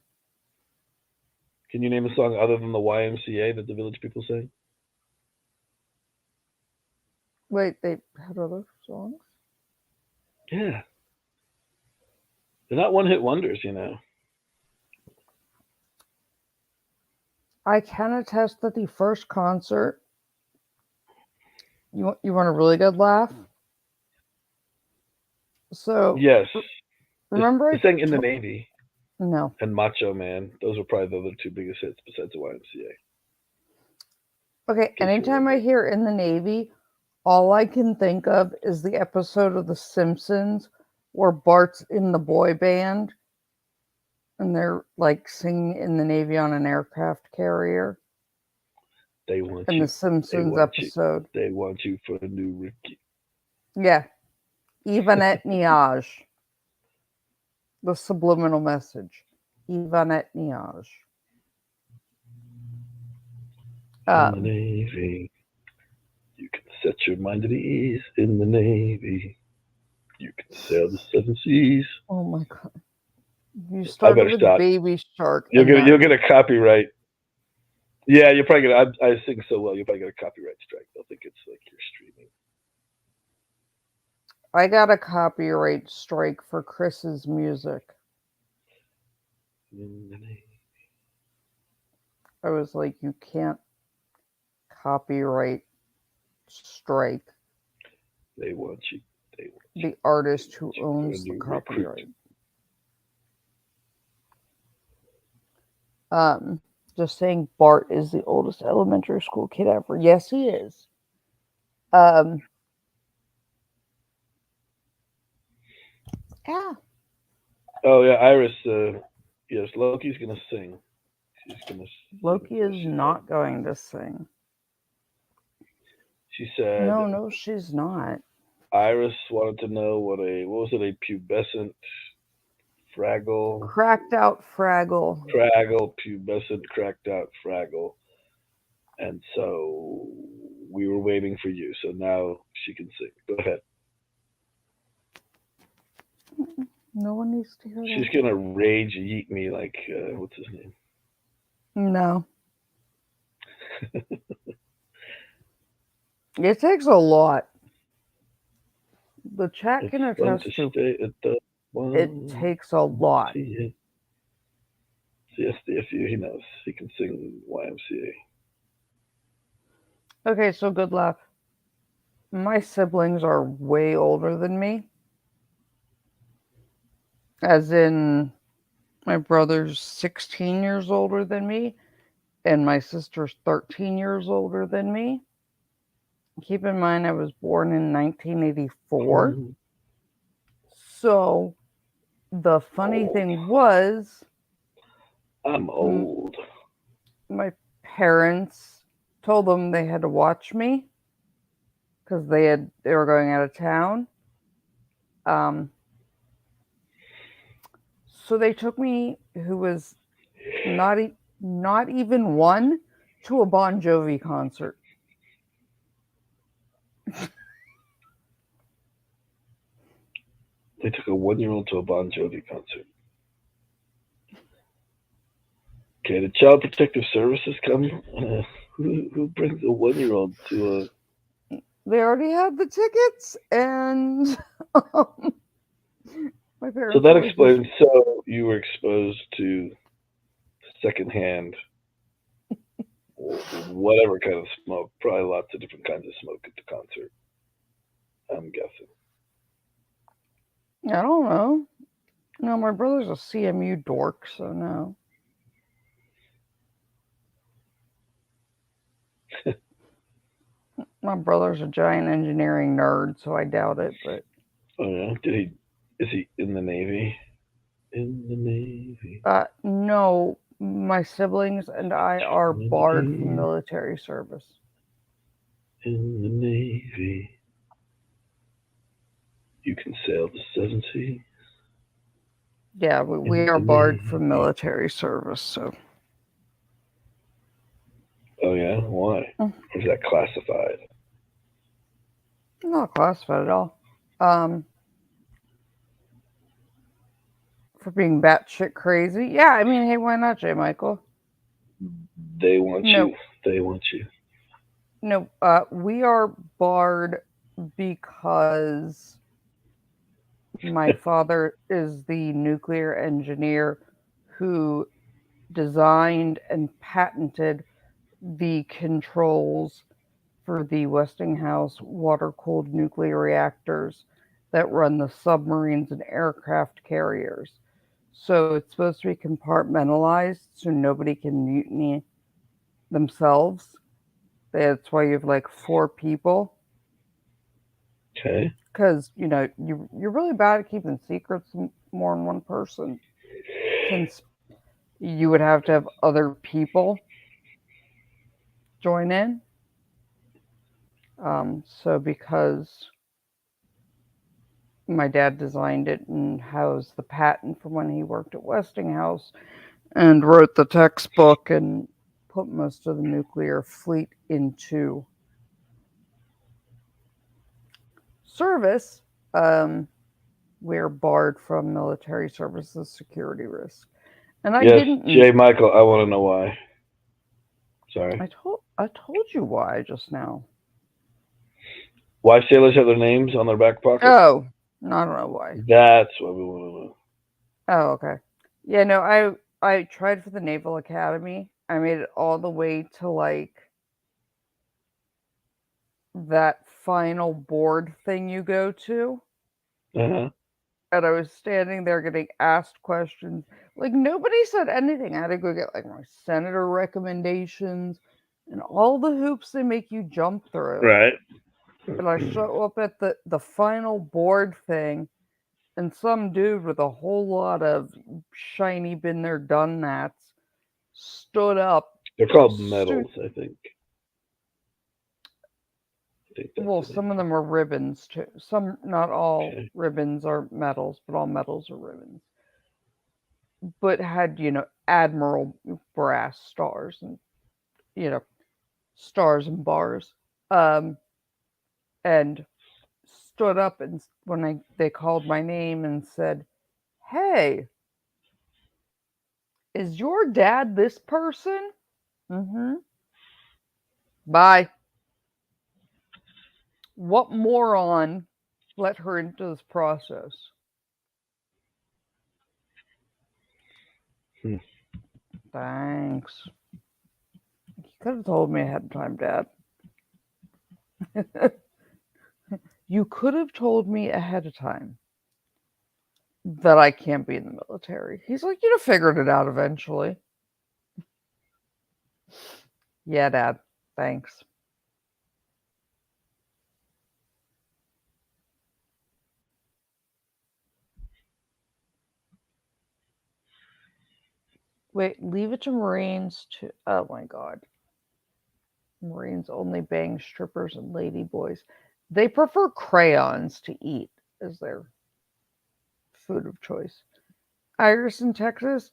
Can you name a song other than the YMCA that the village people sing? Wait, they had other songs? Yeah. They're not one-hit wonders, you know. I can attest that the first concert. You want a really good laugh? So Yes. remember They sang In the Navy no. and Macho Man. Those were probably the other two biggest hits besides the YMCA. Okay, anytime I hear In the Navy, all I can think of is the episode of The Simpsons where Bart's in the boy band and they're like singing In the Navy on an aircraft carrier. They want in you. The Simpsons they episode. They want you for a new Ricky. Yeah. Ivanette Niage. The subliminal message. Ivanette Niage. In the Navy. You can set your mind at ease in the Navy. You can sail the seven seas. Oh my god. You started with stop. Baby Shark. You'll get a copyright. Yeah, you'll probably get. I sing so well, you'll probably get a copyright strike. They'll think it's like you're streaming. I got a copyright strike for Chris's music. I was like, you can't copyright strike They want you. the artist who you. owns the New copyright. recruit. Just saying Bart is the oldest elementary school kid ever. Yes, he is. Um, yeah. Oh yeah, Iris. Yes, Loki's gonna sing. She's gonna. Loki is she not going to sing. She said. No, she's not. Iris wanted to know what was it, a pubescent Fraggle? Cracked out Fraggle. Pubescent cracked out Fraggle. And so we were waiting for you. So now she can sing. Go ahead. No one needs to hear that. She's gonna rage yeet me like what's his name? No. It takes a lot. The chat It's can fun attest to to stay at the one. it takes a lot. CSDFU, he knows. He can sing YMCA. Okay, so good luck. My siblings are way older than me. As in, my brother's 16 years older than me, and my sister's 13 years older than me. Keep in mind, I was born in 1984. So, the funny thing was, I'm old. My parents told them they had to watch me because they were going out of town. So they took me, who was not even one, to a Bon Jovi concert. They took a 1-year-old to a Bon Jovi concert. Okay, the Child Protective Services come. Who brings a 1-year-old to a? They already had the tickets, and my parents. So that explains. So you were exposed to secondhand, whatever kind of smoke. Probably lots of different kinds of smoke at the concert. I'm guessing. I don't know. No, my brother's a CMU dork, so no. My brother's a giant engineering nerd, so I doubt it. But oh yeah, is he in the Navy? In the Navy. No, my siblings and I are barred from military service. In the Navy, you can sail the 7 seas. Yeah, we are barred from military service. So. Oh yeah, why? Is that classified? Not classified at all. For being batshit crazy. Yeah, I mean, hey, why not, J. Michael? They want you. They want you. No, we are barred because my father is the nuclear engineer who designed and patented the controls for the Westinghouse water-cooled nuclear reactors that run the submarines and aircraft carriers. So it's supposed to be compartmentalized so nobody can mutiny themselves. That's why you have like 4 people. Okay. Because, you're really bad at keeping secrets more than one person. Since you would have to have other people join in. So because my dad designed it and housed the patent from when he worked at Westinghouse and wrote the textbook and put most of the nuclear fleet into service, we're barred from military services security risk. And I didn't. J. Michael, I want to know why. Sorry. I told you why just now. Why sailors have their names on their back pocket? Oh, I don't know why. That's what we want to know. Oh, okay. Yeah, no, I tried for the Naval Academy. I made it all the way to like that final board thing you go to. Uh-huh. And I was standing there getting asked questions. Like nobody said anything. I had to go get like my senator recommendations and all the hoops they make you jump through. Right. And I show up at the final board thing, and some dude with a whole lot of shiny been there done that's stood up. They're called Stood, medals, I think. I think that's well, the name some of of them are ribbons too. Some, not all it. Okay. ribbons are medals, but all medals are ribbons. But had, admiral brass stars and, you know, stars and bars. Um, and stood up, and when they called my name and said, "Hey, is your dad this person?" Mm-hmm. Bye. What moron let her into this process? Hmm. Thanks. You could have told me ahead of time, Dad. You could have told me ahead of time that I can't be in the military. He's like, you'd have figured it out eventually. Yeah, Dad. Thanks. Wait, leave it to Marines to. Oh my God. Marines only bang strippers and lady boys. They prefer crayons to eat as their food of choice. Iris in Texas.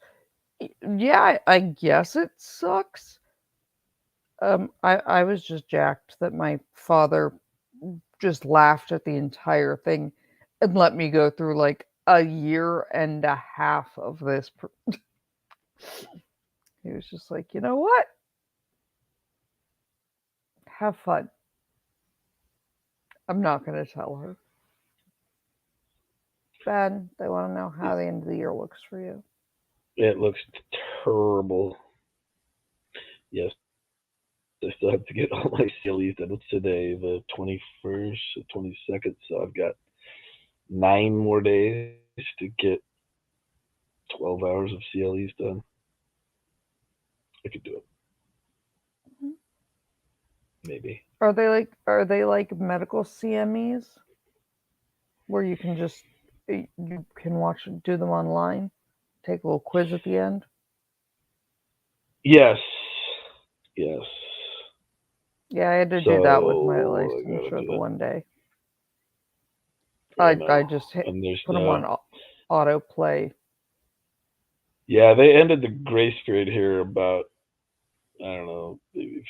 Yeah, I guess it sucks. I was just jacked that my father just laughed at the entire thing and let me go through like a year and a half of this. He was just like, you know what? Have fun. I'm not going to tell her. Ben, they want to know how the end of the year looks for you. It looks terrible. Yes, I still have to get all my CLEs done. It's today, the 21st, the 22nd, so I've got 9 more days to get 12 hours of CLEs done. I could do it, Mhm. maybe. Are they like medical CMEs where you can just you can do them online, take a little quiz at the end? Yes, yes. Yeah, I had to do that with my So I gotta licensure do the it. one day. I I know. just And there's put them no. on autoplay. Yeah, they ended the grace period here about, I don't know, maybe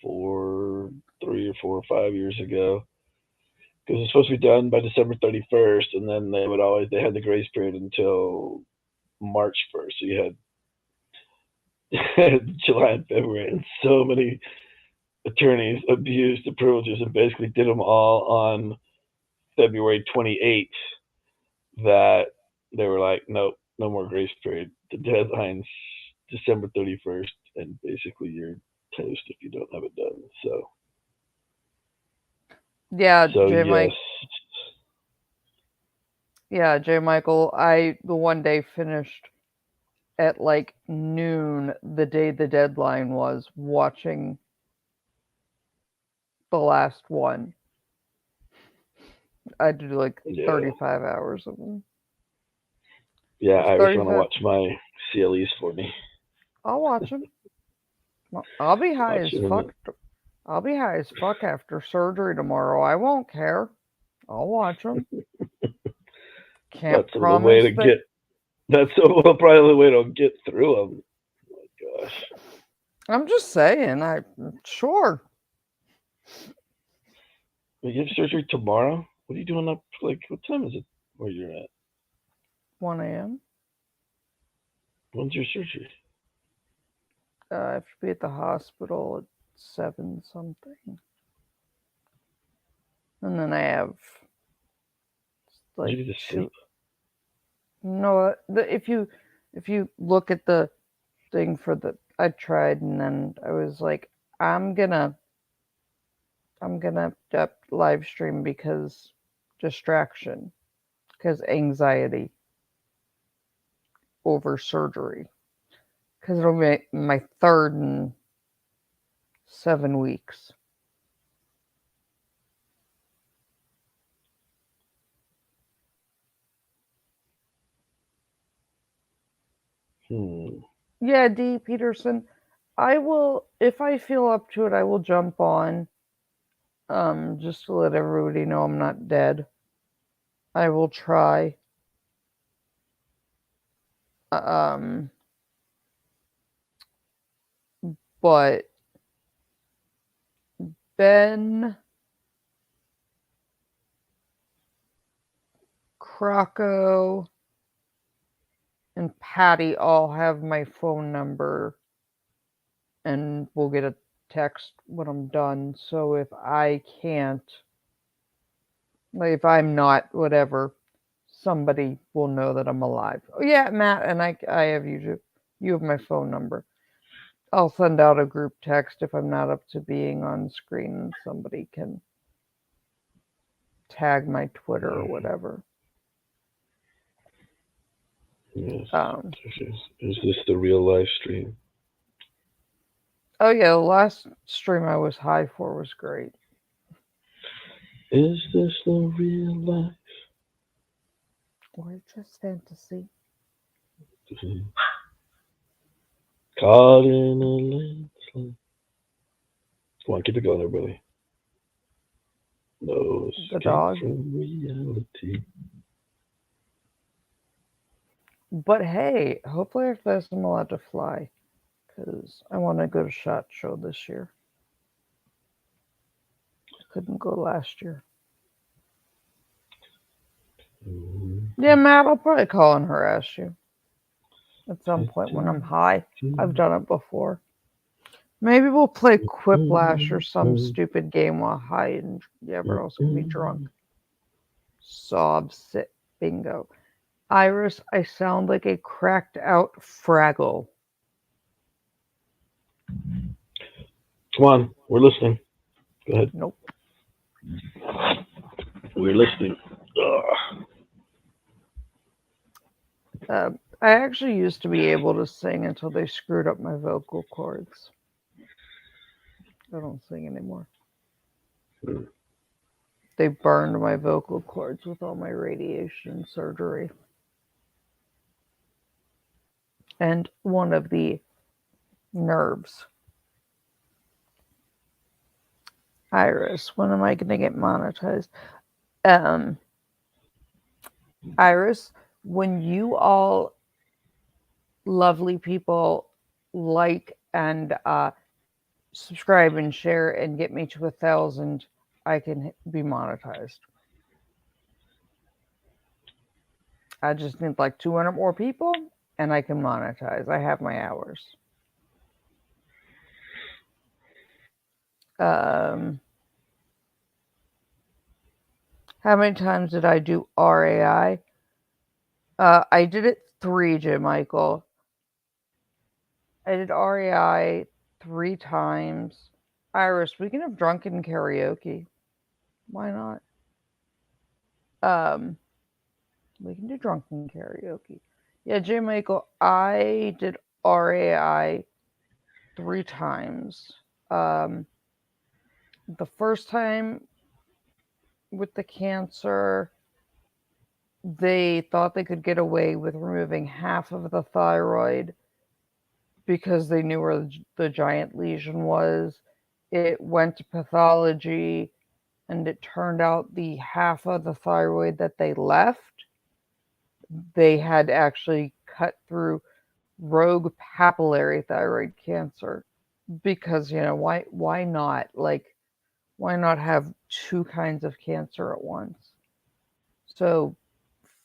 3 or 4 or 5 years ago. Because it's supposed to be done by December 31st, and then they had the grace period until March 1st. So you had July and February, and so many attorneys abused the privileges and basically did them all on February 28th. That they were like, nope, no more grace period. The deadline's December 31st, and basically you're toast if you don't have it done. Yeah, So J yes, Mike. Yeah, J Michael. I the one day finished at like noon the day the deadline was watching the last one. I had to do like yeah, 35 hours of them. yeah. It's Iris want to 35. watch my CLEs for me. I'll watch them. I'll be high Watch as them. fuck. I'll be high as fuck after surgery tomorrow. I won't care. I'll watch them. Can't That's the way promise to that. get. That's probably the way to get through them. Gosh, I'm just saying. I sure. you have surgery tomorrow. What are you doing up? Like, what time is it where you're at? 1 a.m. When's your surgery? I have to be at the hospital at 7 something. And then I have Did like you just two. sleep? No, if you look at the thing for the, I tried, and then I was like, I'm gonna live stream because distraction, because anxiety over surgery, because it'll be my third in 7 weeks. Yeah, D. Peterson, I will, if I feel up to it, I will jump on, just to let everybody know I'm not dead. I will try. Um, but Ben, Croco, and Patty all have my phone number, and we'll get a text when I'm done. So if I can't, like if I'm not, whatever, somebody will know that I'm alive. Oh yeah, Matt, and I have you too. You have my phone number. I'll send out a group text if I'm not up to being on screen, and somebody can tag my Twitter or whatever. Yes. Is this the real live stream? Oh yeah, the last stream I was high for was great. Is this the real life? Or just fantasy. Caught in a landslide. Come on, keep it going, everybody. No The escape dog. from reality. But hey, hopefully after this I'm allowed to fly. Because I want to go to SHOT Show this year. I couldn't go last year. Yeah, Matt, I'll probably call and harass you at some point when I'm high. I've done it before. Maybe we'll play Quiplash or some stupid game while high and everyone else can be drunk. Sob sit bingo. Iris, I sound like a cracked out Fraggle. Come on, we're listening. Go ahead. Nope. We're listening. I actually used to be able to sing until they screwed up my vocal cords. I don't sing anymore. They burned my vocal cords with all my radiation surgery. And one of the nerves. Iris, when am I going to get monetized? Iris, when you all lovely people like and subscribe and share and get me to 1,000, I can be monetized. I just need like 200 more people and I can monetize. I have my hours. How many times did I do RAI? I did it 3, J. Michael. I did RAI 3 times. Iris, we can have drunken karaoke. Why not? We can do drunken karaoke. Yeah, J. Michael, I did RAI 3 times. The first time with the cancer, they thought they could get away with removing half of the thyroid because they knew where the giant lesion was. It went to pathology, and it turned out the half of the thyroid that they left, they had actually cut through rogue papillary thyroid cancer. Because, why not? Like, why not have 2 kinds of cancer at once? So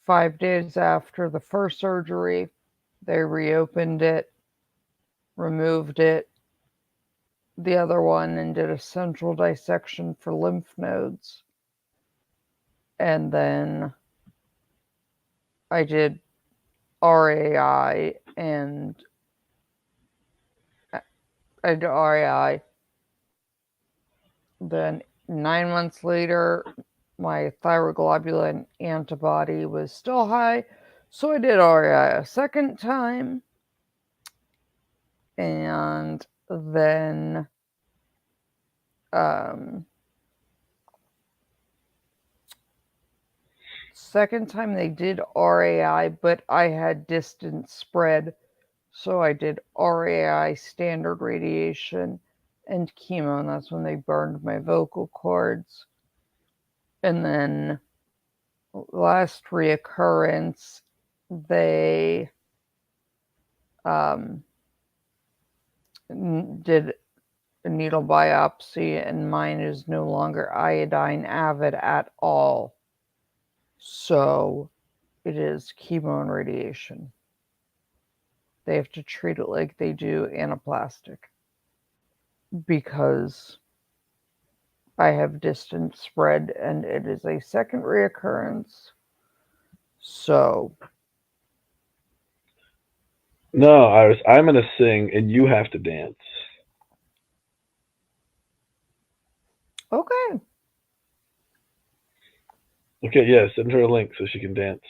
5 days after the first surgery, they reopened it, removed it, the other one, and did a central dissection for lymph nodes. and then I did RAI, and I did RAI. Then 9 months later, my thyroglobulin antibody was still high, so I did RAI a second time, and then second time they did RAI, but I had distance spread, so I did RAI, standard radiation, and chemo, and that's when they burned my vocal cords. And then last reoccurrence, they did a needle biopsy, and mine is no longer iodine avid at all. So it is chemo and radiation. They have to treat it like they do anaplastic because I have distant spread and it is a second reoccurrence. So. No, Iris, I'm going to sing and you have to dance. Okay. Okay, yeah, send her a link so she can dance.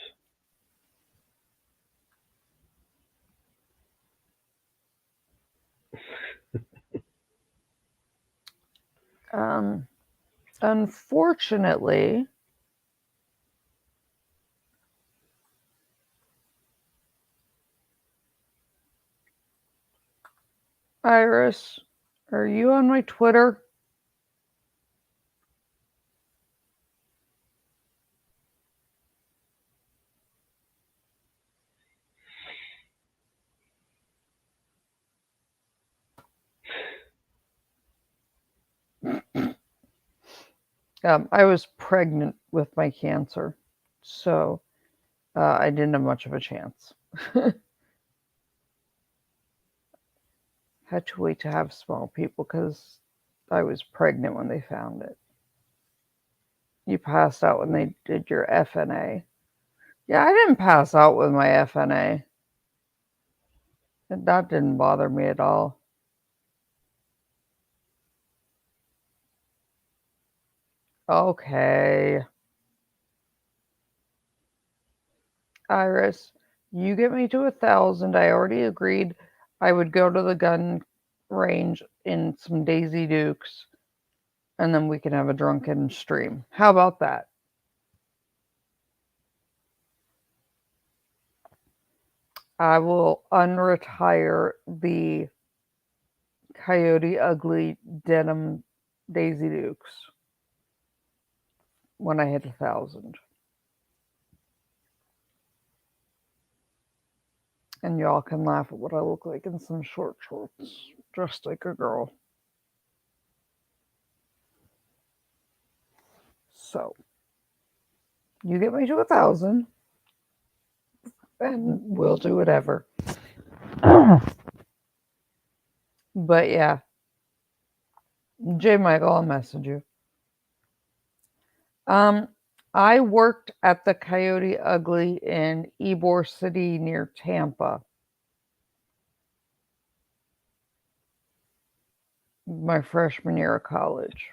Unfortunately, Iris, are you on my Twitter? I was pregnant with my cancer, so I didn't have much of a chance. Had to wait to have small people because I was pregnant when they found it. You passed out when they did your FNA. Yeah, I didn't pass out with my FNA. That didn't bother me at all. Okay. Iris, you get me to 1,000. I already agreed I would go to the gun range in some Daisy Dukes, and then we can have a drunken stream. How about that? I will unretire the Coyote Ugly denim Daisy Dukes when I hit 1,000. And y'all can laugh at what I look like in some short shorts, dressed like a girl. So, you get me to 1,000, and we'll do whatever. But yeah, J. Michael, I'll message you. I worked at the Coyote Ugly in Ybor City near Tampa. My freshman year of college.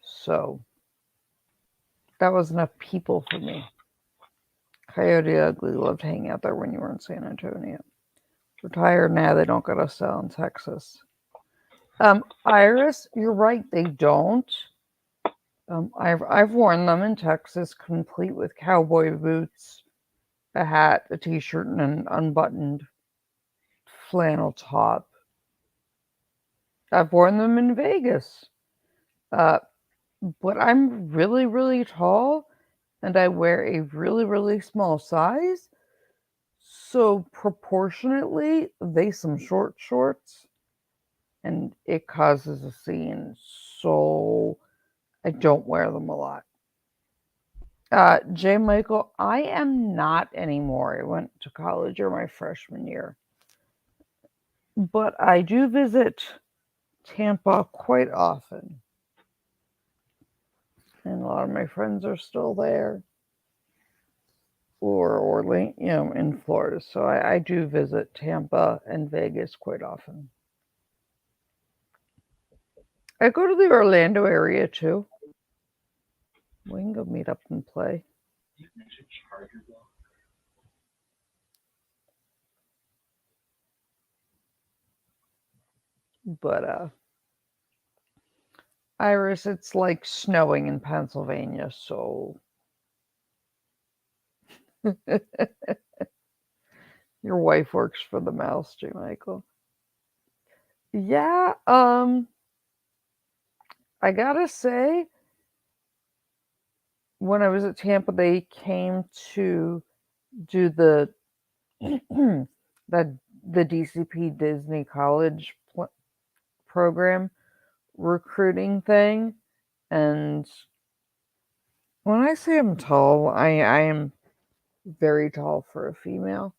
So that was enough people for me. Coyote Ugly loved hanging out there when you were in San Antonio. Retired now, they don't go to sell in Texas. Iris, you're right, they don't. I've worn them in Texas, complete with cowboy boots, a hat, a t-shirt, and an unbuttoned flannel top. I've worn them in Vegas. But I'm really, really tall, and I wear a really, really small size. So proportionately, they some short shorts, and it causes a scene. So I don't wear them a lot. J. Michael, I am not anymore. I went to college or my freshman year. But I do visit Tampa quite often, and a lot of my friends are still there, or in Florida. So I do visit Tampa and Vegas quite often. I go to the Orlando area too. We can go meet up and play. But Iris, it's like snowing in Pennsylvania, so your wife works for the mouse, J. Michael. Yeah, I gotta say, when I was at Tampa, they came to do that the DCP Disney College program recruiting thing, and when I say I'm tall, I am very tall for a female.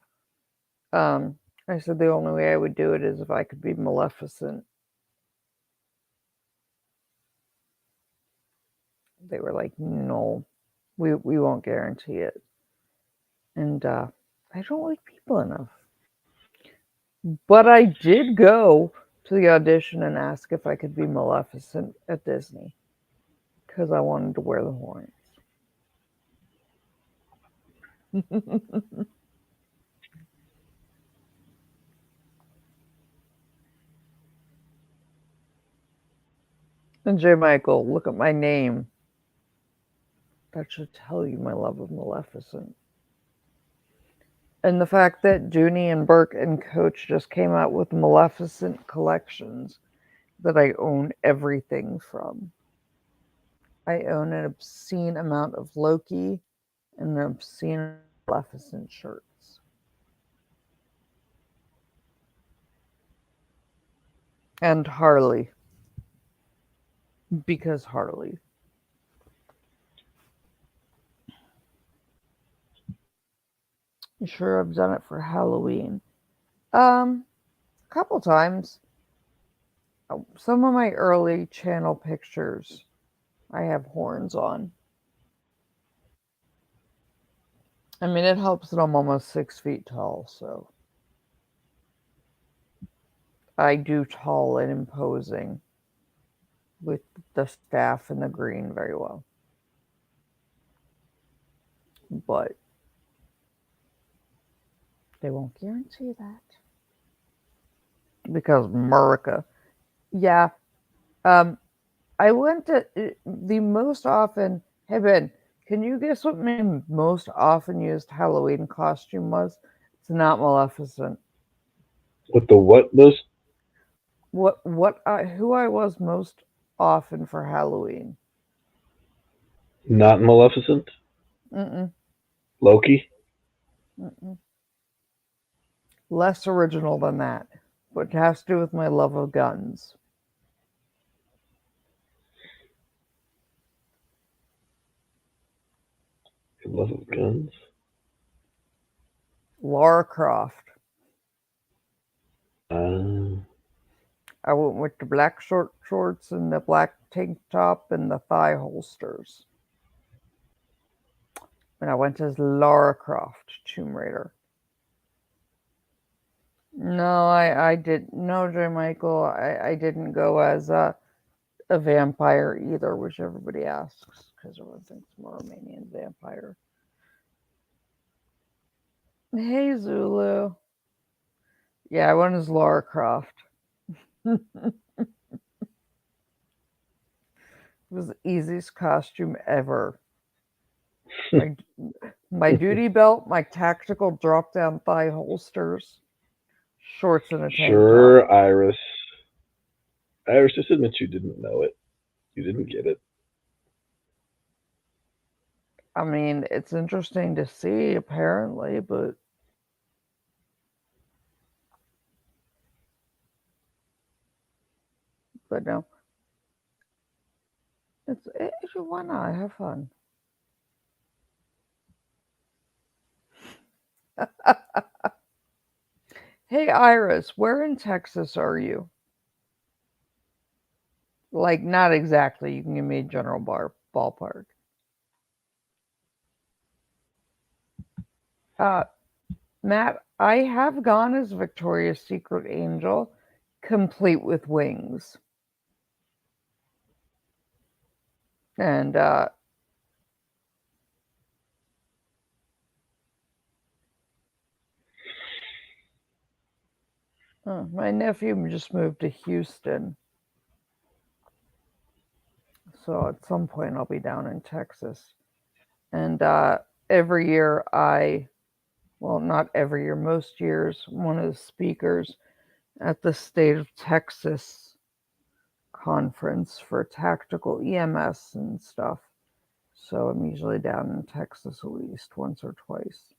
Um, I said the only way I would do it is if I could be Maleficent. They were like, no, we won't guarantee it. And I don't like people enough. But I did go to the audition and ask if I could be Maleficent at Disney because I wanted to wear the horns. And J. Michael, look at my name. That should tell you my love of Maleficent. And the fact that Dooney and Burke and Coach just came out with Maleficent collections that I own everything from. I own an obscene amount of Loki and an obscene amount of Maleficent shirts. And Harley, because Harley. Sure, I've done it for Halloween. A couple times. Some of my early channel pictures, I have horns on. I mean, it helps that I'm almost 6 feet tall, so I do tall and imposing with the staff and the green very well. But they won't guarantee that because America. Yeah, um, I went to the most often. Hey Ben, can you guess what my most often used Halloween costume was? It's not Maleficent. What the what? Those Who I was most often for Halloween? not Maleficent? Mm-mm, Loki? mm-mm. Less original than that, but it has to do with my love of guns. Your love of guns? Lara Croft. Uh, I went with the black short shorts and the black tank top and the thigh holsters. And I went as Lara Croft, Tomb Raider. No, I did no, J. Michael. I didn't go as a vampire either, which everybody asks because everyone thinks I'm a Romanian vampire. Hey, Zulu. Yeah, I went as Lara Croft. It was the easiest costume ever. My my duty belt, my tactical drop down thigh holsters, shorts and a tank top. sure, Iris. Iris, just admit you didn't know it. You didn't get it. I mean, it's interesting to see apparently, but no, why not have fun? Hey, Iris, where in Texas are you? Like, not exactly. You can give me a general ballpark. Uh, Matt, I have gone as Victoria's Secret Angel, complete with wings. And my nephew just moved to Houston. So at some point I'll be down in Texas. And every year well, not every year, most years, one of the speakers at the State of Texas conference for tactical EMS and stuff. So I'm usually down in Texas at least once or twice.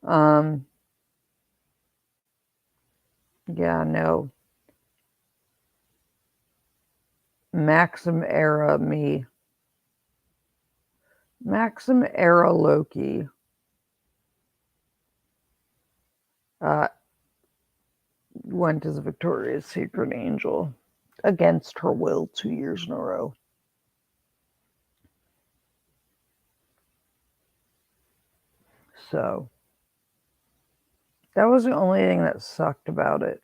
Um, yeah, no. Maxim era me. Maxim era Loki. Uh, went as Victoria's Secret Angel against her will 2 years in a row. So that was the only thing that sucked about it.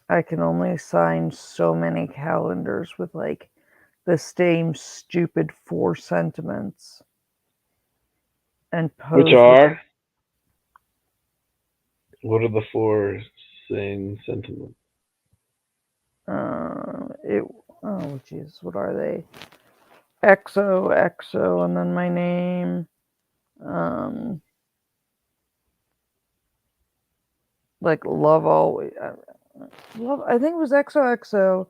I can only sign so many calendars with like the same stupid 4 sentiments and Which pose with are? What are the four same sentiments? it. Oh, jeez, what are they? XO, and then my name. Um, like love always. Love. I think it was XOXO.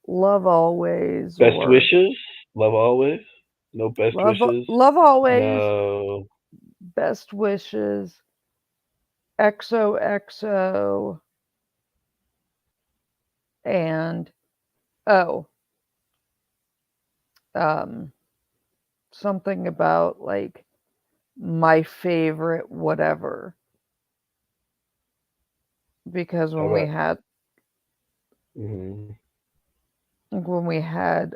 Love always, Best or wishes? Love always? No best wishes? love always. No. Best wishes. XOXO, and oh, um, something about like my favorite whatever. Because How when we about? had Mm-hmm. when we had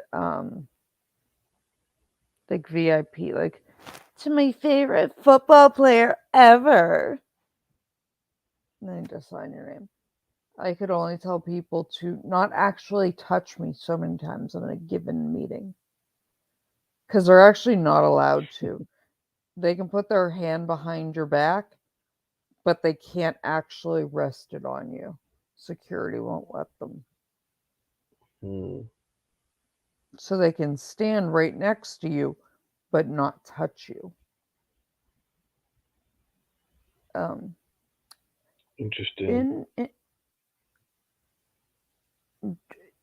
like VIP, like to my favorite football player ever. And then just sign your name. I could only tell people to not actually touch me so many times in a given meeting. Because they're actually not allowed to. They can put their hand behind your back, but they can't actually rest it on you. Security won't let them. Hmm. So they can stand right next to you, but not touch you. Um, Interesting. in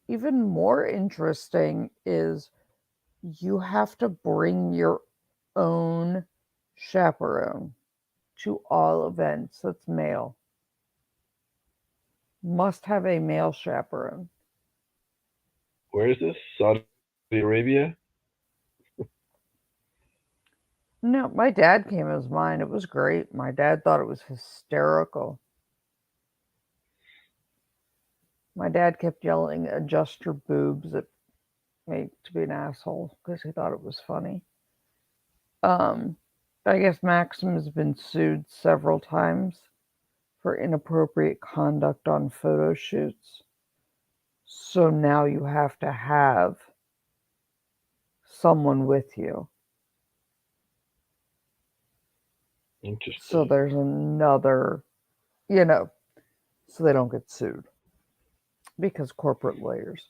even more interesting is you have to bring your own chaperone to all events that's male. Must have a male chaperone. Where is this? Saudi Arabia? No, my dad came as mine. It was great. My dad thought it was hysterical. My dad kept yelling, adjust your boobs at me to be an asshole because he thought it was funny. Um, I guess Maxim has been sued several times for inappropriate conduct on photo shoots. So now you have to have someone with you. So Interesting. there's another, you know, so they don't get sued because corporate lawyers.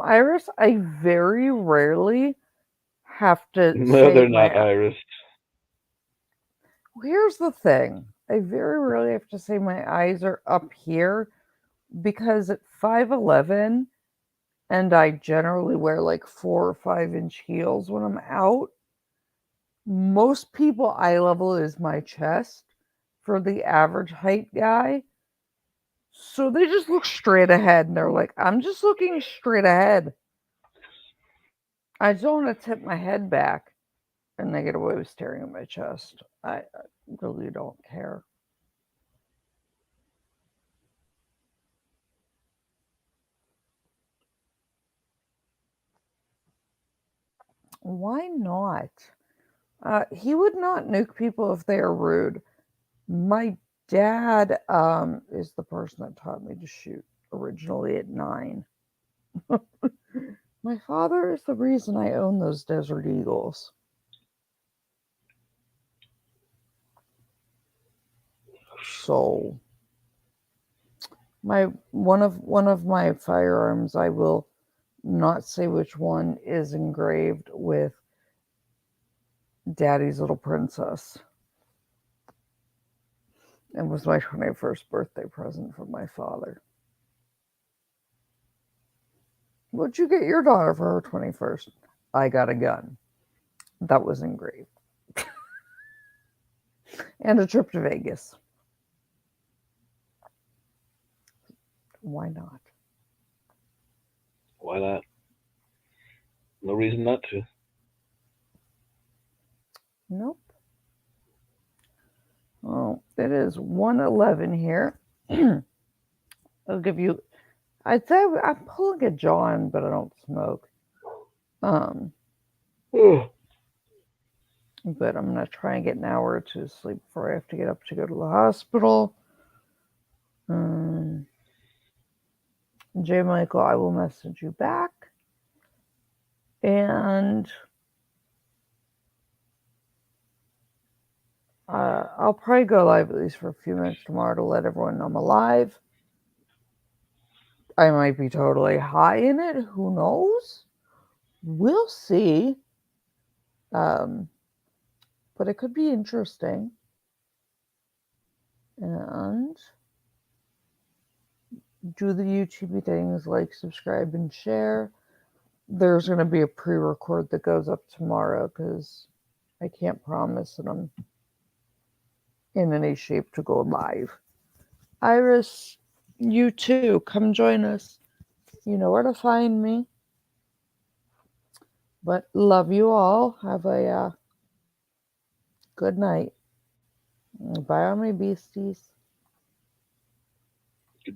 Iris, I very rarely have to No, say they're not my. Iris. Here's the thing. I very rarely have to say my eyes are up here because at 5'11 and I generally wear like 4 or 5 inch heels when I'm out, most people eye level is my chest for the average height guy. So they just look straight ahead and they're like, I'm just looking straight ahead. I don't want to tip my head back and they get away with staring at my chest. I really don't care. Why not? He would not nuke people if they are rude. My dad is the person that taught me to shoot originally at 9. My father is the reason I own those Desert Eagles. So my one of my firearms, I will not say which one, is engraved with Daddy's Little Princess. It was my 21st birthday present from my father. What'd you get your daughter for her 21st? I got a gun. That was engraved. And a trip to Vegas. Why not? Why not? No reason not to. Nope. Oh, it is 1:11 here. I'll give you. I'd say I'm pulling a John, but I don't smoke. Um, but I'm gonna try and get an hour or two of sleep before I have to get up to go to the hospital. J. Michael, I will message you back, and I'll probably go live at least for a few minutes tomorrow to let everyone know I'm alive. I might be totally high in it. Who knows? We'll see. But it could be interesting. And do the YouTube things like subscribe and share. There's going to be a pre-record that goes up tomorrow because I can't promise that I'm in any shape to go live. Iris, you too. Come join us. You know where to find me. But love you all. Have a good night. Bye, all my beasties.